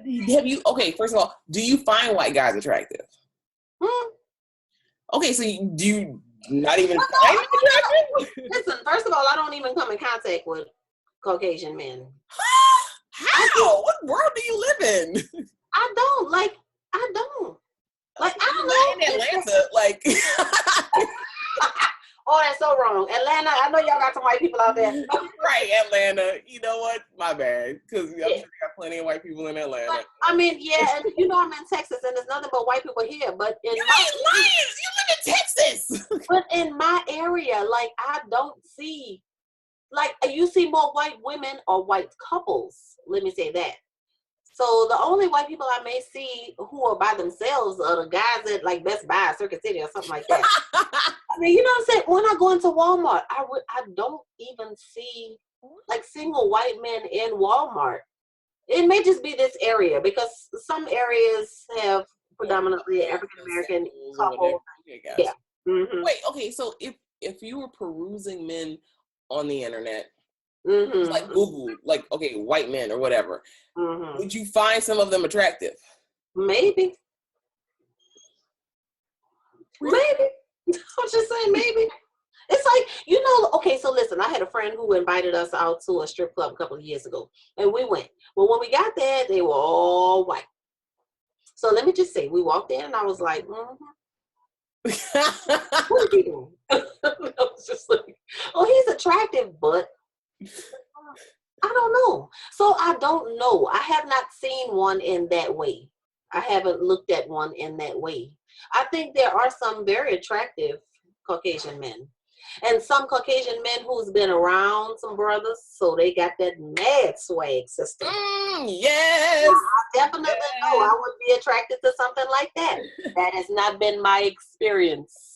Speaker 3: first of all, do you find white guys attractive? Okay, so do you not even find them attractive?
Speaker 2: Listen, first of all, I don't even come in contact with Caucasian men.
Speaker 3: How? What world do you live in?
Speaker 2: I don't. I don't know.
Speaker 3: In Atlanta, like.
Speaker 2: Oh, that's so wrong. Atlanta, I know y'all got some white people out there.
Speaker 3: Right, Atlanta. You know what? My bad. Because I'm sure they got plenty of white people in Atlanta.
Speaker 2: But, and I'm in Texas, and there's nothing but white people here. But you
Speaker 3: ain't lying. You live in Texas.
Speaker 2: But in my area, I don't see, you see more white women or white couples. Let me say that. So the only white people I may see who are by themselves are the guys at like Best Buy, Circuit City, or something like that. I mean, you know what I'm saying? When I go into Walmart, I don't even see like single white men in Walmart. It may just be this area because some areas have predominantly African American couples. Yeah. Mm-hmm.
Speaker 3: Wait, okay, so if you were perusing men on the internet,
Speaker 2: Mm-hmm.
Speaker 3: like Google, like, okay, white men or whatever,
Speaker 2: Mm-hmm.
Speaker 3: would you find some of them attractive?
Speaker 2: Maybe. I'm just saying maybe. It's like, you know, okay, so listen, I had a friend who invited us out to a strip club a couple of years ago, and we went. Well, when we got there, they were all white. So let me just say, we walked in, and I was like, what are you doing? I was just like, oh, he's attractive, but I don't know. So I don't know. I have not seen one in that way. I haven't looked at one in that way. I think there are some very attractive Caucasian men. And some Caucasian men who's been around some brothers, so they got that mad swag system.
Speaker 3: Yes.
Speaker 2: So I definitely know I would be attracted to something like that. That has not been my experience.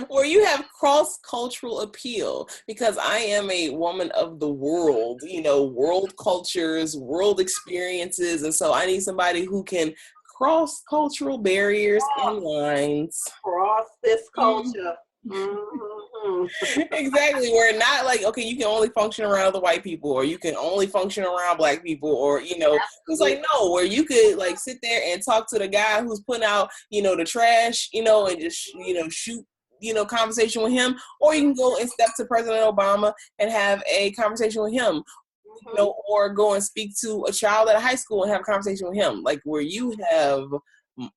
Speaker 3: Where you have cross-cultural appeal, because I am a woman of the world, you know, world cultures, world experiences, and so I need somebody who can cross cultural barriers and lines.
Speaker 2: Cross this culture. Mm-hmm.
Speaker 3: Exactly. We're not like, okay, you can only function around the white people, or you can only function around black people, or, you know, it's like, no, where you could like sit there and talk to the guy who's putting out, you know, the trash, you know, and just, you know, shoot, you know, conversation with him, or you can go and step to President Obama and have a conversation with him, you know, or go and speak to a child at a high school and have a conversation with him, like where you have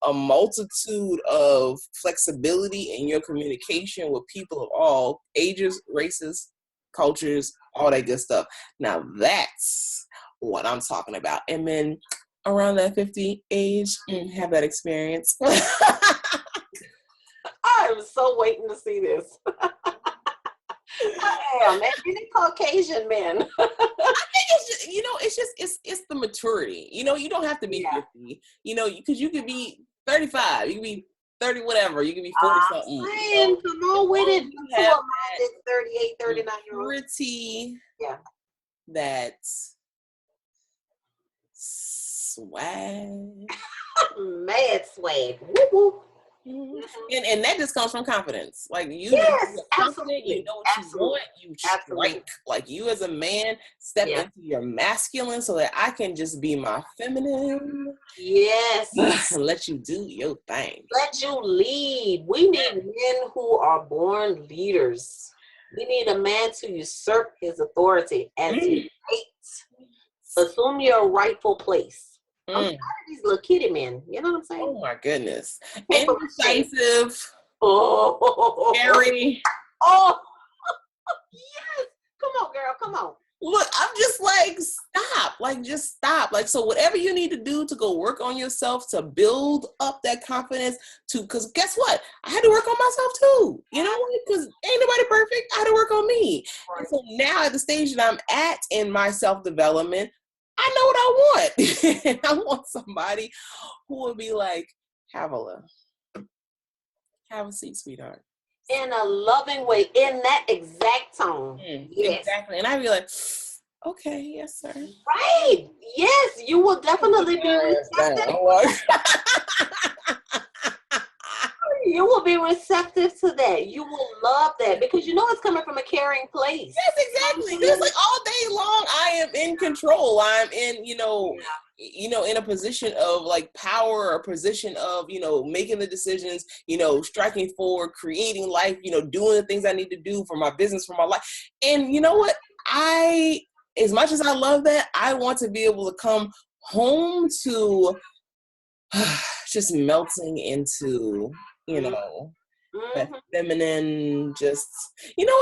Speaker 3: a multitude of flexibility in your communication with people of all ages, races, cultures, all that good stuff. Now that's what I'm talking about. And men around that 50 age have that experience.
Speaker 2: I'm so waiting to see this. I am. And these Caucasian men.
Speaker 3: I think it's just, you know, it's the maturity. You know, you don't have to be 50, you know, because you could be 35, you can be 30, whatever, you can be 40 something.
Speaker 2: You know? Come on with it. You have that 38, 39-year-old.
Speaker 3: Maturity.
Speaker 2: Yeah.
Speaker 3: That swag.
Speaker 2: Mad swag. Whoop, whoop.
Speaker 3: Mm-hmm. And that just comes from confidence. Like you,
Speaker 2: yes,
Speaker 3: you're confident, you know what you want, you strike. Like you as a man, step into your masculine so that I can just be my feminine.
Speaker 2: Yes.
Speaker 3: And let you do your thing. Let
Speaker 2: you lead. We need men who are born leaders. We need a man to usurp his authority as he hates. Assume your rightful place. I'm tired of these little kitty men. You know what I'm saying?
Speaker 3: Oh my goodness. Indecisive. Scary.
Speaker 2: Oh. Yes. Come on, girl. Come on.
Speaker 3: Look, I'm just like, stop. Like, just stop. Like, so whatever you need to do to go work on yourself, to build up that confidence, because guess what? I had to work on myself too. You know what? Because ain't nobody perfect. I had to work on me. Right. And so now at the stage that I'm at in my self-development, I know what I want. And I want somebody who will be like, Havilah, have a seat, sweetheart.
Speaker 2: In a loving way, in that exact tone.
Speaker 3: Yes. Exactly. And I'd be like, okay, yes, sir.
Speaker 2: Right. Yes, you will definitely be receptive. You will be receptive to that. You will love that because you know it's coming from a caring place.
Speaker 3: Yes, exactly. It's like all day long, I am in control. I'm in, you know, in a position of like power, a position of, you know, making the decisions, you know, striking forward, creating life, you know, doing the things I need to do for my business, for my life. And you know what? As much as I love that, I want to be able to come home to just melting into, you know, that feminine, just, you know,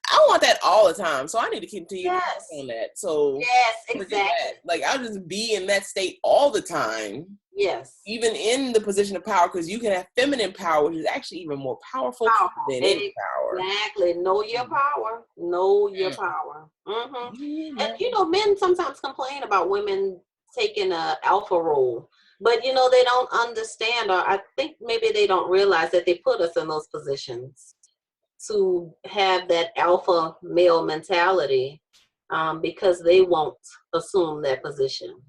Speaker 3: I want that all the time. So I need to continue to work on that. So
Speaker 2: yes, exactly.
Speaker 3: Like I'll just be in that state all the time.
Speaker 2: Yes.
Speaker 3: Even in the position of power, because you can have feminine power, which is actually even more powerful than any power.
Speaker 2: Exactly. Know your power. Know your power. Mm-hmm. And you know, men sometimes complain about women taking a alpha role. But they don't understand, or I think maybe they don't realize that they put us in those positions to have that alpha male mentality, because they won't assume that position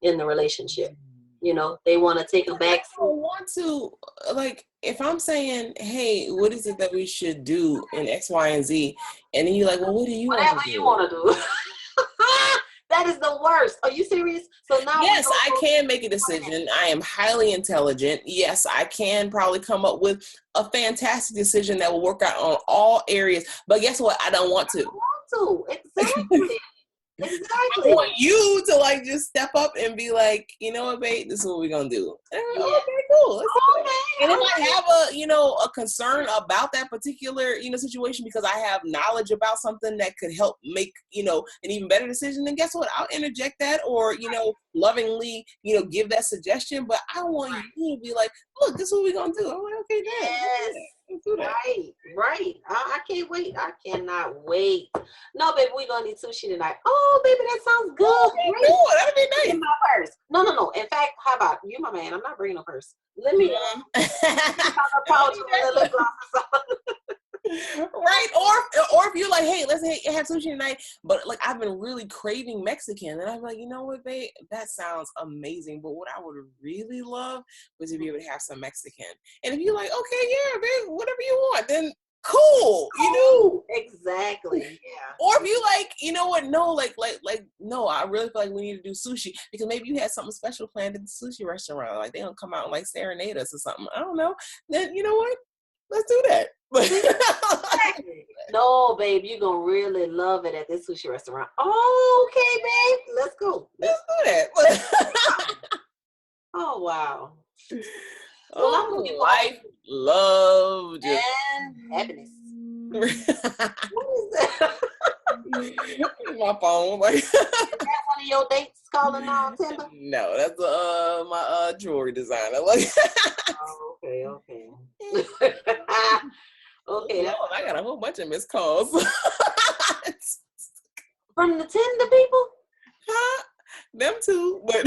Speaker 2: in the relationship. They want to take a back seat.
Speaker 3: I don't want to, like, if I'm saying, hey, what is it that we should do in X, Y, and Z? And then you're like, well, what do you want to do?
Speaker 2: Whatever you want to do. That is the worst. Are you serious? So now,
Speaker 3: yes, I can make a decision. I am highly intelligent. Yes, I can probably come up with a fantastic decision that will work out on all areas. But guess what? I don't want to.
Speaker 2: I don't want to. Exactly. Exactly.
Speaker 3: I want you to like just step up and be like, you know what, babe, this is what we're gonna do. Okay, cool. Let's do it. And if I have a concern about that particular situation because I have knowledge about something that could help make an even better decision, then guess what? I'll interject that or lovingly give that suggestion. But I want you to be like, look, this is what we're gonna do. I'm like, okay,
Speaker 2: yes. Right. I can't wait. I cannot wait. No, baby, we're gonna eat sushi tonight. Oh, baby, that sounds good.
Speaker 3: Okay, cool. That'd be nice.
Speaker 2: My purse. No. In fact, how about you, my man? I'm not bringing no purse. Let me.
Speaker 3: Right, or if you're like, hey, let's have sushi tonight, but like I've been really craving Mexican, and I'm like, you know what, babe, that sounds amazing, but what I would really love was to be able to have some Mexican. And if you're like, okay, yeah, babe, whatever you want, then cool,
Speaker 2: exactly, yeah.
Speaker 3: Or if you like, you know what, no, no, I really feel like we need to do sushi because maybe you had something special planned at the sushi restaurant, like they don't come out and like serenade us or something. I don't know. Then you know what? Let's do that.
Speaker 2: No, babe, you're gonna really love it at this sushi restaurant. Oh, okay, babe, let's go.
Speaker 3: Let's do that.
Speaker 2: Oh, wow.
Speaker 3: So life, love,
Speaker 2: and happiness. What is that?
Speaker 3: My phone. Like, is
Speaker 2: that one of your dates calling on Tinder?
Speaker 3: No, that's my jewelry designer. Like,
Speaker 2: oh, okay.
Speaker 3: Okay, I got a whole bunch of missed calls.
Speaker 2: From the Tinder people?
Speaker 3: Huh? Them too, but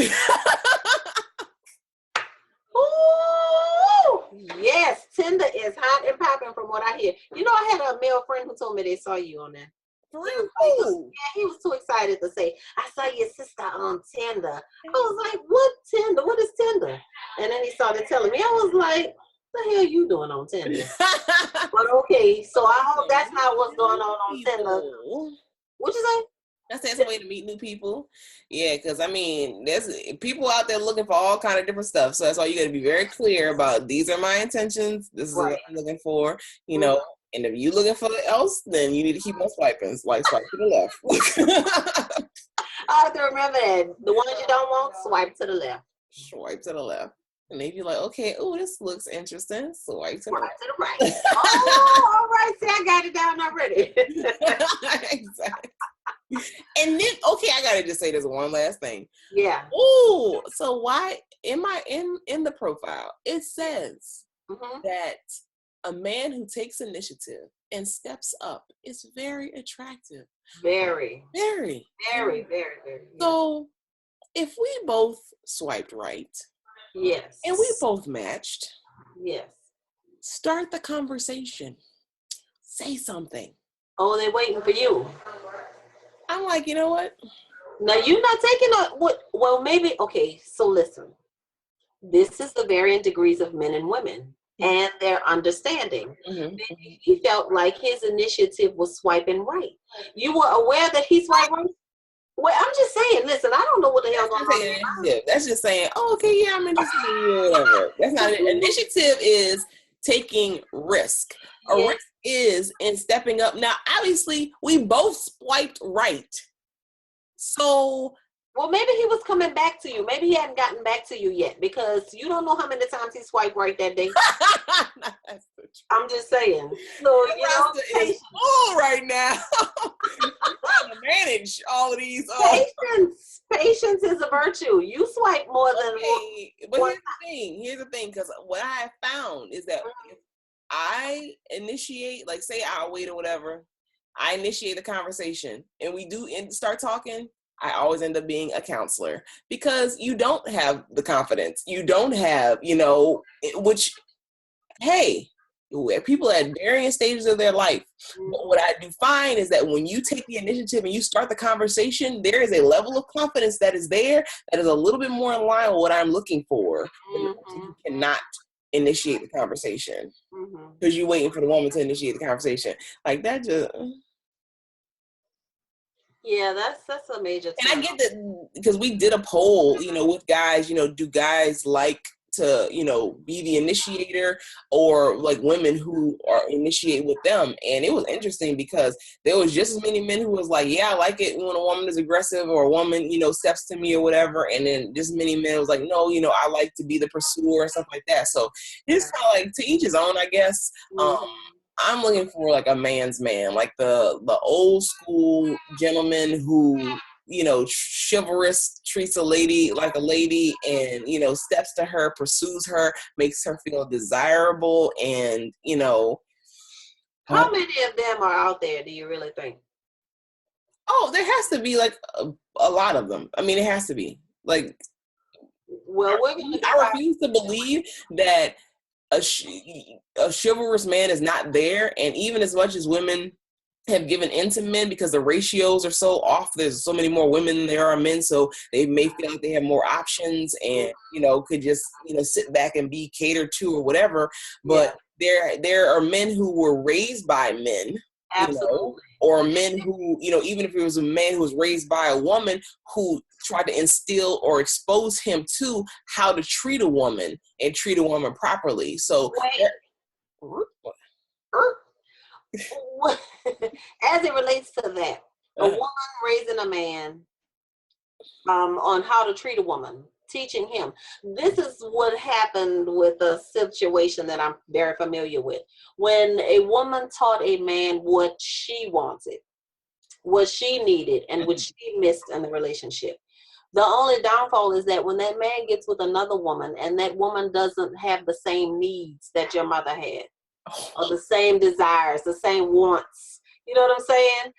Speaker 2: ooh, yes, Tinder is hot and popping from what I hear. I had a male friend who told me they saw you on there. He was too excited to say, I saw your sister on Tinder. I was like, what Tinder? What is Tinder? And then he started telling me. I was like, what the hell you doing on Tinder? But okay, so I hope that's not what's going on Tinder. What'd you say?
Speaker 3: That's a way to meet new people. Yeah, because I mean, there's people out there looking for all kind of different stuff. So that's why you got to be very clear about these are my intentions. This is what I'm looking for. And if you're looking for else, then you need to keep on swiping. Like swipe to the left.
Speaker 2: I have to remember that. The ones you don't want, swipe to the left.
Speaker 3: Swipe to the left. And if you're like, okay, oh, this looks interesting, swipe to the
Speaker 2: right. Oh, all right. See, I got it down already.
Speaker 3: Exactly. And then, okay, I gotta just say this one last thing.
Speaker 2: Yeah.
Speaker 3: Ooh, so why in the profile it says that a man who takes initiative and steps up is very attractive.
Speaker 2: Very.
Speaker 3: Very.
Speaker 2: Very, very, very.
Speaker 3: So if we both swiped right,
Speaker 2: yes,
Speaker 3: and we both matched,
Speaker 2: yes,
Speaker 3: start the conversation. Say something.
Speaker 2: Oh, they're waiting for you.
Speaker 3: I'm like, you know what?
Speaker 2: Now you're not taking well, maybe, okay, so listen. This is the varying degrees of men and women and their understanding. Maybe he felt like his initiative was swiping right. You were aware that he swiped right? Well, I'm just saying, listen, I don't know what the hell going on.
Speaker 3: Yeah, that's just saying, oh, okay, yeah, I'm interested in you or whatever. That's not it. Initiative is taking risk. A risk is in stepping up. Now, obviously, we both swiped right. So,
Speaker 2: well, maybe he was coming back to you. Maybe he hadn't gotten back to you yet because you don't know how many times he swiped right that day. I'm just saying. So,
Speaker 3: is full right now. Trying to manage all of these.
Speaker 2: Patience is a virtue. You swipe more than one.
Speaker 3: But here's the thing, because what I have found is that if I initiate, like say I'll wait or whatever, I initiate the conversation and we do start talking, I always end up being a counselor because you don't have the confidence. You don't have, you know, which, hey, people at varying stages of their life. But what I do find is that when you take the initiative and you start the conversation, there is a level of confidence that is there that is a little bit more in line with what I'm looking for. You cannot initiate the conversation because you're waiting for the woman to initiate the conversation. Like that just...
Speaker 2: Yeah, that's a major thing.
Speaker 3: And I get that because we did a poll, you know, with guys, you know, do guys like to, you know, be the initiator or like women who are initiate with them? And it was interesting because there was just as many men who was like, yeah, I like it when a woman is aggressive or a woman, you know, steps to me or whatever. And then just many men was like, no, you know, I like to be the pursuer and stuff like that. So it's kind of like to each his own, I guess. I'm looking for like a man's man, like the old school gentleman who, you know, chivalrous, treats a lady like a lady and, you know, steps to her, pursues her, makes her feel desirable. And, you know.
Speaker 2: How many of them are out there, do you really think?
Speaker 3: Oh, there has to be like a lot of them. I mean, it has to be. Like,
Speaker 2: well,
Speaker 3: I refuse to believe that a chivalrous man is not there. And even as much as women have given in to men because the ratios are so off, there's so many more women than there are men, so they may feel like they have more options and, you know, could just, you know, sit back and be catered to or whatever. But there are men who were raised by men, you know, or men who, you know, even if it was a man who was raised by a woman who tried to instill or expose him to how to treat a woman and treat a woman properly. So
Speaker 2: as it relates to that, a woman raising a man on how to treat a woman, teaching him. This is what happened with a situation that I'm very familiar with. When a woman taught a man what she wanted, what she needed, and what she missed in the relationship. The only downfall is that when that man gets with another woman and that woman doesn't have the same needs that your mother had, or the same desires, the same wants, you know what I'm saying?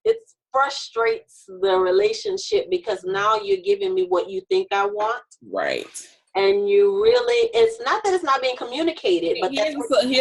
Speaker 2: It frustrates the relationship because now you're giving me what you think I want.
Speaker 3: Right.
Speaker 2: And you really, it's not that it's not being communicated, but
Speaker 3: here's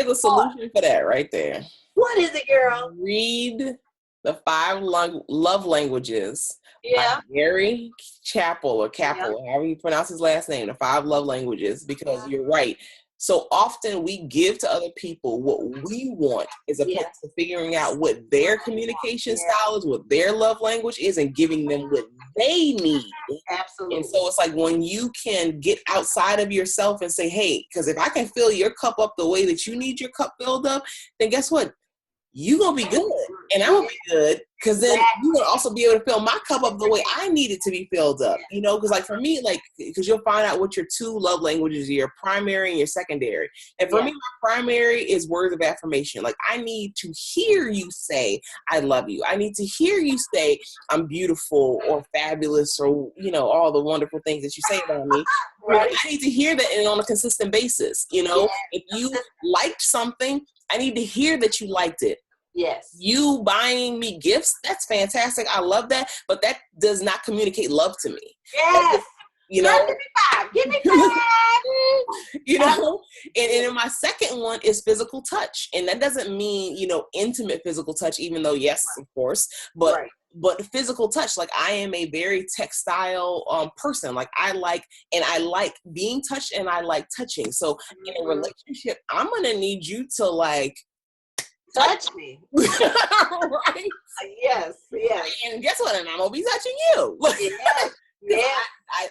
Speaker 3: a solution for that right there.
Speaker 2: What is it, girl?
Speaker 3: Read the 5 love languages.
Speaker 2: Yeah.
Speaker 3: By Gary Chappell or Capel, however you pronounce his last name, the 5 love languages, because you're right. So often we give to other people what we want as opposed to figuring out what their communication style is, what their love language is, and giving them what they need.
Speaker 2: Absolutely.
Speaker 3: And so it's like when you can get outside of yourself and say, hey, because if I can fill your cup up the way that you need your cup filled up, then guess what? You're going to be good and I'm going to be good because then you're going to also be able to fill my cup up the way I need it to be filled up, you know, because like for me, like, because you'll find out what your 2 love languages are, your primary and your secondary. And for me, my primary is words of affirmation. Like I need to hear you say, I love you. I need to hear you say I'm beautiful or fabulous or, you know, all the wonderful things that you say about me. Right. I need to hear that and on a consistent basis, you know, if you liked something, I need to hear that you liked it.
Speaker 2: Yes.
Speaker 3: You buying me gifts, that's fantastic. I love that. But that does not communicate love to me.
Speaker 2: Yes.
Speaker 3: Just, you know,
Speaker 2: give me 5.
Speaker 3: You know, and then my second one is physical touch. And that doesn't mean, you know, intimate physical touch, even though, yes, of course, but physical touch. Like I am a very textile person. Like I like being touched and I like touching. So in a relationship, I'm going to need you to like
Speaker 2: touch me.
Speaker 3: Right?
Speaker 2: Yes.
Speaker 3: And guess what? And I'm going to be touching you.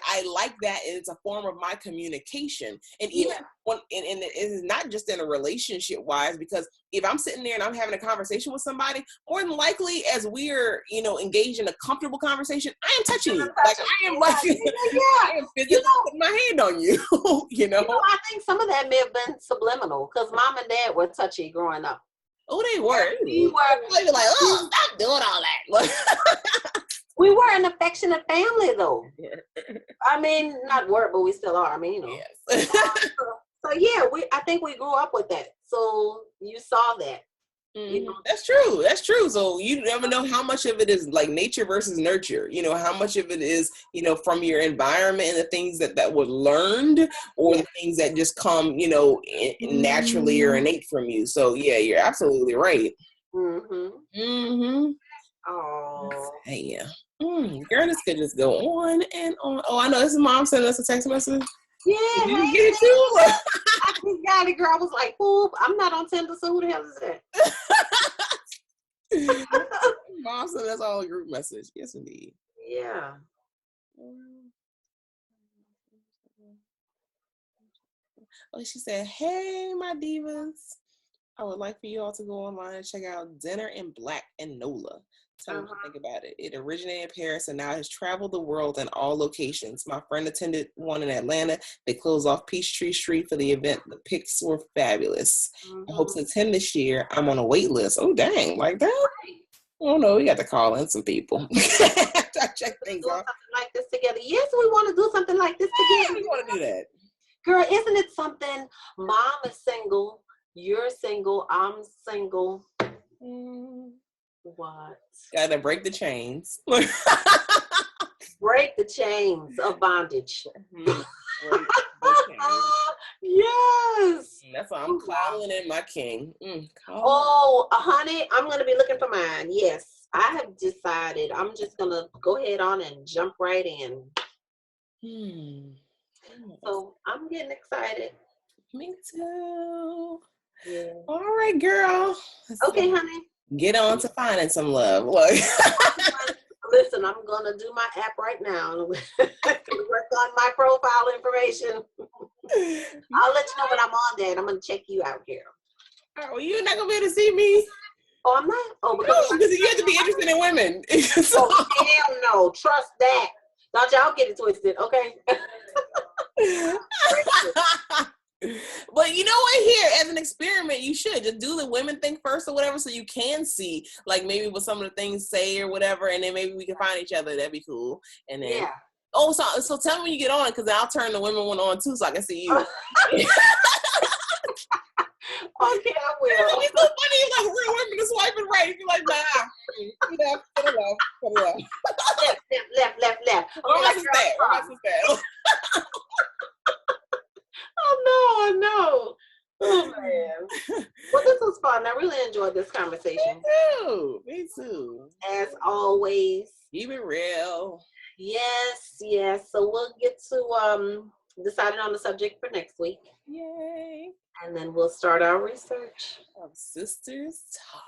Speaker 3: I like that. It's a form of my communication. And even when, and it is not just in a relationship wise, because if I'm sitting there and I'm having a conversation with somebody, more than likely as we're, you know, engaged in a comfortable conversation, I am touching you. Like I am like, I am physically putting my hand on you, you know?
Speaker 2: I think some of that may have been subliminal because mom and dad were touchy growing up.
Speaker 3: Oh, they were. They were like, oh, stop doing all that.
Speaker 2: We were an affectionate family, though. I mean, not were, but we still are. I mean, you know. Yes. So yeah, I think we grew up with that. So you saw that. You know?
Speaker 3: That's true. That's true. So you never know how much of it is like nature versus nurture. You know, how much of it is, you know, from your environment and the things that were learned, or the things that just come, you know, naturally or innate from you. So yeah, you're absolutely right.
Speaker 2: Oh.
Speaker 3: Yeah. Girl, this could just go on and on. Oh, I know. This is Mom sending us a text message.
Speaker 2: Yeah.
Speaker 3: Did you get it too?
Speaker 2: I just got it, girl. I was like, "Oop, I'm not on Tinder, so who the hell is that?"
Speaker 3: Mom sent us all a group message. Yes, indeed.
Speaker 2: Yeah.
Speaker 3: Oh, she said, "Hey, my divas. I would like for you all to go online and check out Dinner in Black and Nola. Tell me what you think about it. It originated in Paris and now has traveled the world in all locations. My friend attended one in Atlanta. They closed off Peachtree Street for the event. The pics were fabulous. I hope to attend this year. I'm on a wait list." Oh, dang, like that? Oh, no, we got to call in some people. Check things out.
Speaker 2: Something like this together. Yes, we want to do something like this together.
Speaker 3: We want to do that.
Speaker 2: Girl, isn't it something? Mom is single. You're single. I'm single. What?
Speaker 3: Gotta break the chains.
Speaker 2: Break the chains of bondage. Yes.
Speaker 3: That's why I'm calling in my king.
Speaker 2: Oh, honey, I'm going to be looking for mine. Yes. I have decided I'm just going to go ahead on and jump right in. So I'm getting excited.
Speaker 3: Me too.
Speaker 2: Yeah.
Speaker 3: All right, girl.
Speaker 2: Okay, honey.
Speaker 3: Get on to finding some love. Look.
Speaker 2: Listen, I'm going to do my app right now. Work on my profile information. I'll let you know when I'm on there, and I'm going to check you out here.
Speaker 3: Oh, you're not going to be able to see me?
Speaker 2: Oh, I'm not? Oh,
Speaker 3: because you have to be interested in women.
Speaker 2: Oh, hell no. Trust that. Don't y'all get it twisted, okay?
Speaker 3: But you know what, here, as an experiment, you should just do the women thing first or whatever, so you can see, like, maybe what some of the things say or whatever, and then maybe we can find each other. That'd be cool. And then, oh, so tell me when you get on, because I'll turn the women one on too, so I can see you.
Speaker 2: Okay, I will.
Speaker 3: It's so funny, you're like, real women are swiping right. You're like, nah. Left.
Speaker 2: Okay,
Speaker 3: Where my sister?
Speaker 2: Oh, no. Oh, man. Well, this was fun. I really enjoyed this conversation.
Speaker 3: Me too.
Speaker 2: As always.
Speaker 3: Keep it real.
Speaker 2: Yes. So we'll get to deciding on the subject for next week.
Speaker 3: Yay.
Speaker 2: And then we'll start our research.
Speaker 3: Sisters Talk.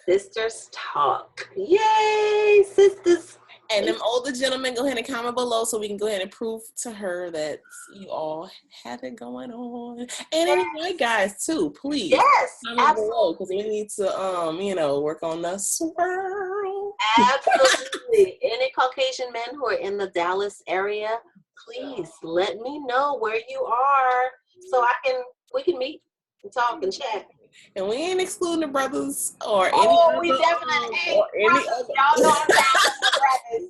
Speaker 2: Sisters Talk. Yay, sisters.
Speaker 3: And them older gentlemen, go ahead and comment below so we can go ahead and prove to her that you all have it going on. And any white guys too, please.
Speaker 2: Yes, absolutely.
Speaker 3: Because we need to, work on the swirl.
Speaker 2: Absolutely. Any Caucasian men who are in the Dallas area, please let me know where you are so we can meet and talk and chat.
Speaker 3: And we ain't excluding the brothers or any
Speaker 2: other. We definitely ain't.
Speaker 3: Or any other.
Speaker 2: Y'all know I'm down with the brothers.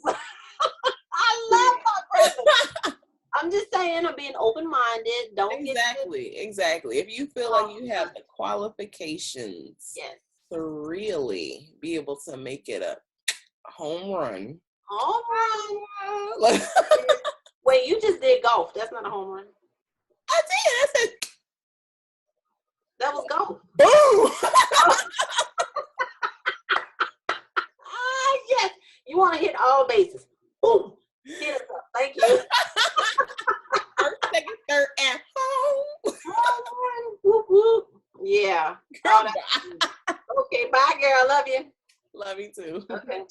Speaker 2: I love my brothers. I'm just saying, I'm being open-minded.
Speaker 3: Exactly. If you feel like you have the qualifications to really be able to make it a home run.
Speaker 2: Wait, you just did golf. That's not a home run.
Speaker 3: I did. I said.
Speaker 2: That was golf.
Speaker 3: Boom!
Speaker 2: Yes. You want to hit all bases. Boom. Hit it up. Thank you.
Speaker 3: First, second, third, and home.
Speaker 2: Whoop, whoop. Yeah. Okay, bye, girl. Love you.
Speaker 3: Love you too.
Speaker 2: Okay.